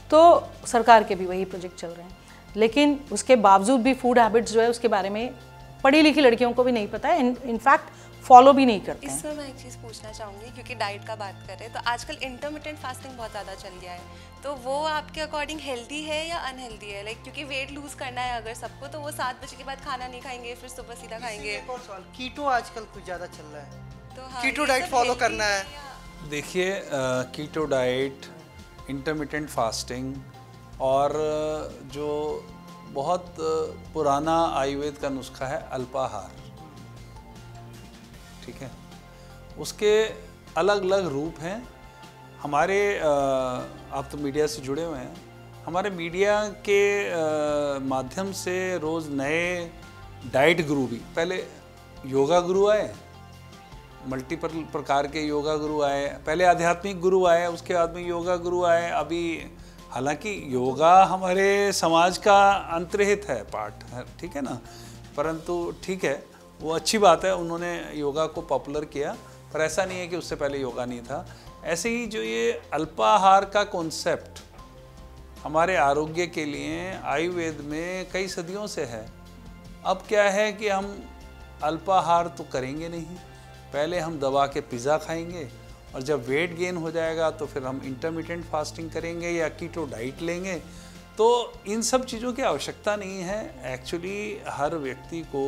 Speaker 2: तो सरकार के भी वही प्रोजेक्ट चल रहे हैं। लेकिन उसके बावजूद भी फूड हैबिट्स जो है उसके बारे में पढ़ी लिखी लड़कियों को भी नहीं पता है, इनफैक्ट फॉलो भी नहीं करते हैं।
Speaker 6: इसमें मैं एक चीज़ पूछना चाहूँगी, क्योंकि डाइट का बात कर रहे हैं तो आजकल इंटरमिटेंट फास्टिंग बहुत ज़्यादा चल गया है, तो वो आपके अकॉर्डिंग हेल्दी है या अनहेल्दी है? लाइक क्योंकि वेट लूज करना है अगर सबको, तो वो 7 बजे के बाद खाना नहीं खाएंगे, फिर सुबह सीधा खाएंगे।
Speaker 4: एक और सवाल, कीटो आजकल कुछ ज़्यादा चल रहा है,
Speaker 6: तो हाँ,
Speaker 4: कीटो
Speaker 6: ये
Speaker 4: डाइट
Speaker 6: सब
Speaker 4: फॉलो
Speaker 6: healthy
Speaker 4: करना है।
Speaker 1: देखिए, कीटो डाइट, इंटरमिटेंट फास्टिंग और जो बहुत पुराना आयुर्वेद का नुस्खा है अल्पाहार, ठीक है, उसके अलग अलग रूप हैं। हमारे आप तो मीडिया से जुड़े हुए हैं, हमारे मीडिया के माध्यम से रोज़ नए डाइट गुरु भी, पहले योगा गुरु आए, मल्टीपल प्रकार के योगा गुरु आए, पहले आध्यात्मिक गुरु आए, उसके बाद में योगा गुरु आए। अभी हालांकि योगा हमारे समाज का अंतर्हित है पार्ट है, ठीक है ना, परंतु ठीक है, वो अच्छी बात है, उन्होंने योगा को पॉपुलर किया, पर ऐसा नहीं है कि उससे पहले योगा नहीं था। ऐसे ही जो ये अल्पाहार का कॉन्सेप्ट हमारे आरोग्य के लिए आयुर्वेद में कई सदियों से है। अब क्या है कि हम अल्पाहार तो करेंगे नहीं, पहले हम दबा के पिज़्ज़ा खाएंगे और जब वेट गेन हो जाएगा तो फिर हम इंटरमिटेंट फास्टिंग करेंगे या कीटो डाइट लेंगे। तो इन सब चीज़ों की आवश्यकता नहीं है। एक्चुअली हर व्यक्ति को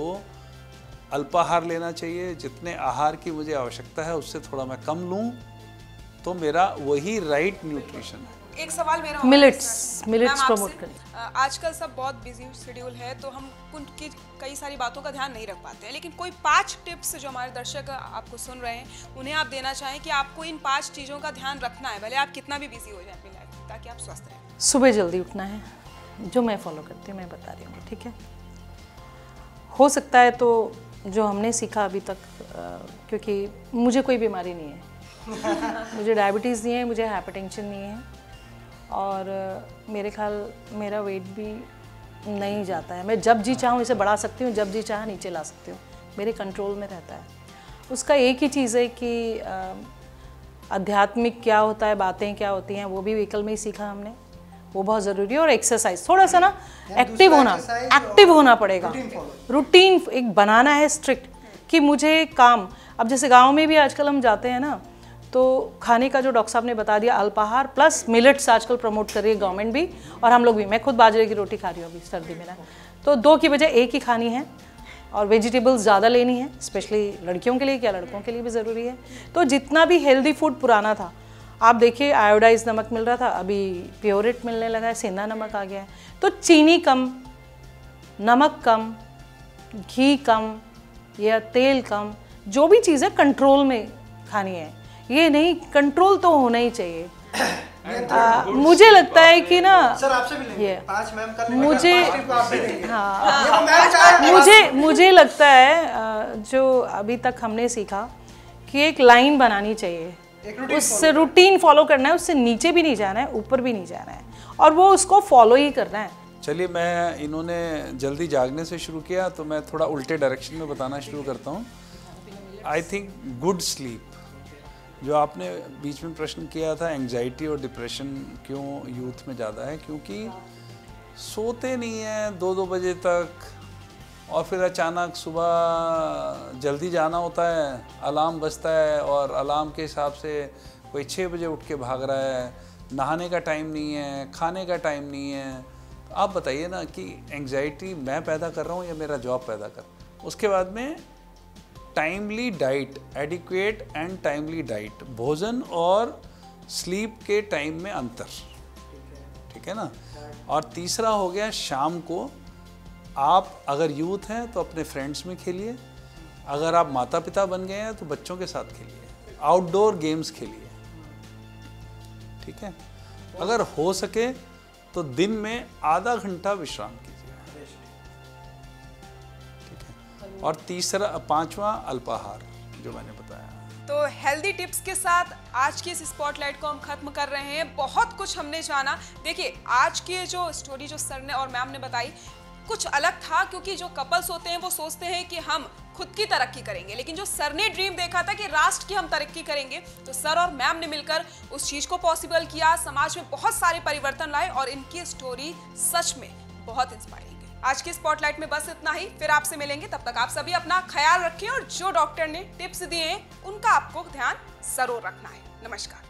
Speaker 1: अल्पाहार लेना चाहिए, जितने आहार की मुझे आवश्यकता है उससे थोड़ा मैं कम लूँ तो मेरा वही राइट न्यूट्रिशन है।
Speaker 3: एक सवाल मेरा
Speaker 2: मिलेट्स
Speaker 3: मैम
Speaker 2: प्रमोट
Speaker 3: आपसे,
Speaker 2: करें।
Speaker 3: आजकल सब बहुत बिजी शेड्यूल है तो हम उनकी कई सारी बातों का ध्यान नहीं रख पाते हैं, लेकिन कोई 5 टिप्स जो हमारे दर्शक आपको सुन रहे हैं उन्हें आप देना चाहें कि आपको इन 5 चीज़ों का ध्यान रखना है, भले आप कितना भी बिजी हो जाए अपनी लाइफ में, ताकि आप स्वस्थ रहें।
Speaker 2: सुबह जल्दी उठना है, जो मैं फॉलो करती हूँ मैं बता रही हूँ, ठीक है। हो सकता है तो जो हमने सीखा अभी तक, क्योंकि मुझे कोई बीमारी नहीं है, मुझे डायबिटीज़ नहीं है, मुझे हाइपरटेंशन नहीं है और मेरे ख्याल मेरा वेट भी नहीं जाता है। मैं जब जी चाहूँ इसे बढ़ा सकती हूँ, जब जी चाह नीचे ला सकती हूँ, मेरे कंट्रोल में रहता है। उसका एक ही चीज़ है कि आध्यात्मिक क्या होता है, बातें क्या होती हैं, वो भी व्हीकल में ही सीखा हमने, वो बहुत ज़रूरी है। और एक्सरसाइज, थोड़ा सा ना एक्टिव होना पड़ेगा, रूटीन एक बनाना है स्ट्रिक्ट कि मुझे काम, अब जैसे गाँव में भी आजकल हम जाते हैं ना, तो खाने का जो डॉक्टर साहब ने बता दिया, अल्पाहार प्लस मिलेट्स आजकल प्रमोट कर रही है गवर्नमेंट भी और हम लोग भी। मैं खुद बाजरे की रोटी खा रही हूँ अभी सर्दी में ना, तो 2 की बजाय 1 ही खानी है और वेजिटेबल्स ज़्यादा लेनी है, स्पेशली लड़कियों के लिए, क्या लड़कों के लिए भी ज़रूरी है। तो जितना भी हेल्दी फूड पुराना था, आप देखिए आयोडाइज नमक मिल रहा था, अभी प्योरेट मिलने लगा है, सेंधा नमक आ गया है। तो चीनी कम, नमक कम, घी कम या तेल कम, जो भी चीज़ें कंट्रोल में खानी है। ये नहीं, कंट्रोल तो होना ही चाहिए। मुझे लगता है कि ना
Speaker 4: सर आपसे भी लेंगे,
Speaker 2: ये
Speaker 4: 5 मैम कर
Speaker 2: मुझे लगता है जो अभी तक हमने सीखा कि एक लाइन बनानी चाहिए, उससे रूटीन फॉलो करना है, उससे नीचे भी नहीं जाना है, ऊपर भी नहीं जाना है और वो उसको फॉलो ही करना है।
Speaker 1: चलिए, मैं इन्होंने जल्दी जागने से शुरू किया तो मैं थोड़ा उल्टे डायरेक्शन में बताना शुरू करता हूँ। आई थिंक गुड स्लीप, जो आपने बीच में प्रश्न किया था, एंग्जाइटी और डिप्रेशन क्यों यूथ में ज़्यादा है, क्योंकि सोते नहीं हैं 2-2 बजे तक और फिर अचानक सुबह जल्दी जाना होता है, अलार्म बजता है और अलार्म के हिसाब से कोई 6 बजे उठ के भाग रहा है, नहाने का टाइम नहीं है, खाने का टाइम नहीं है। तो आप बताइए ना कि एंग्जाइटी मैं पैदा कर रहा हूँ या मेरा जॉब पैदा कर रहा है। उसके बाद में timely diet, adequate and timely diet, भोजन और स्लीप के टाइम में अंतर, ठीक है ना। और तीसरा हो गया शाम को, आप अगर यूथ हैं तो अपने फ्रेंड्स में खेलिए, अगर आप माता पिता बन गए हैं तो बच्चों के साथ खेलिए, आउटडोर गेम्स खेलिए, ठीक है। अगर हो सके तो दिन में आधा घंटा विश्राम कीजिए, ठीक है। और तीसरा, पांचवा अल्पाहार जो मैंने बताया।
Speaker 3: तो हेल्दी टिप्स के साथ आज की इस स्पॉटलाइट को हम खत्म कर रहे हैं। बहुत कुछ हमने जाना। देखिए, आज की जो स्टोरी जो सर ने और मैम ने बताई कुछ अलग था, क्योंकि जो कपल्स होते हैं वो सोचते हैं कि हम खुद की तरक्की करेंगे, लेकिन जो सर ने ड्रीम देखा था कि राष्ट्र की हम तरक्की करेंगे, तो सर और मैम ने मिलकर उस चीज को पॉसिबल किया, समाज में बहुत सारे परिवर्तन लाए और इनकी स्टोरी सच में बहुत इंस्पायरिंग है। आज की स्पॉटलाइट में बस इतना ही, फिर आपसे मिलेंगे। तब तक आप सभी अपना ख्याल रखें और जो डॉक्टर ने टिप्स दिए उनका आपको ध्यान जरूर रखना है। नमस्कार।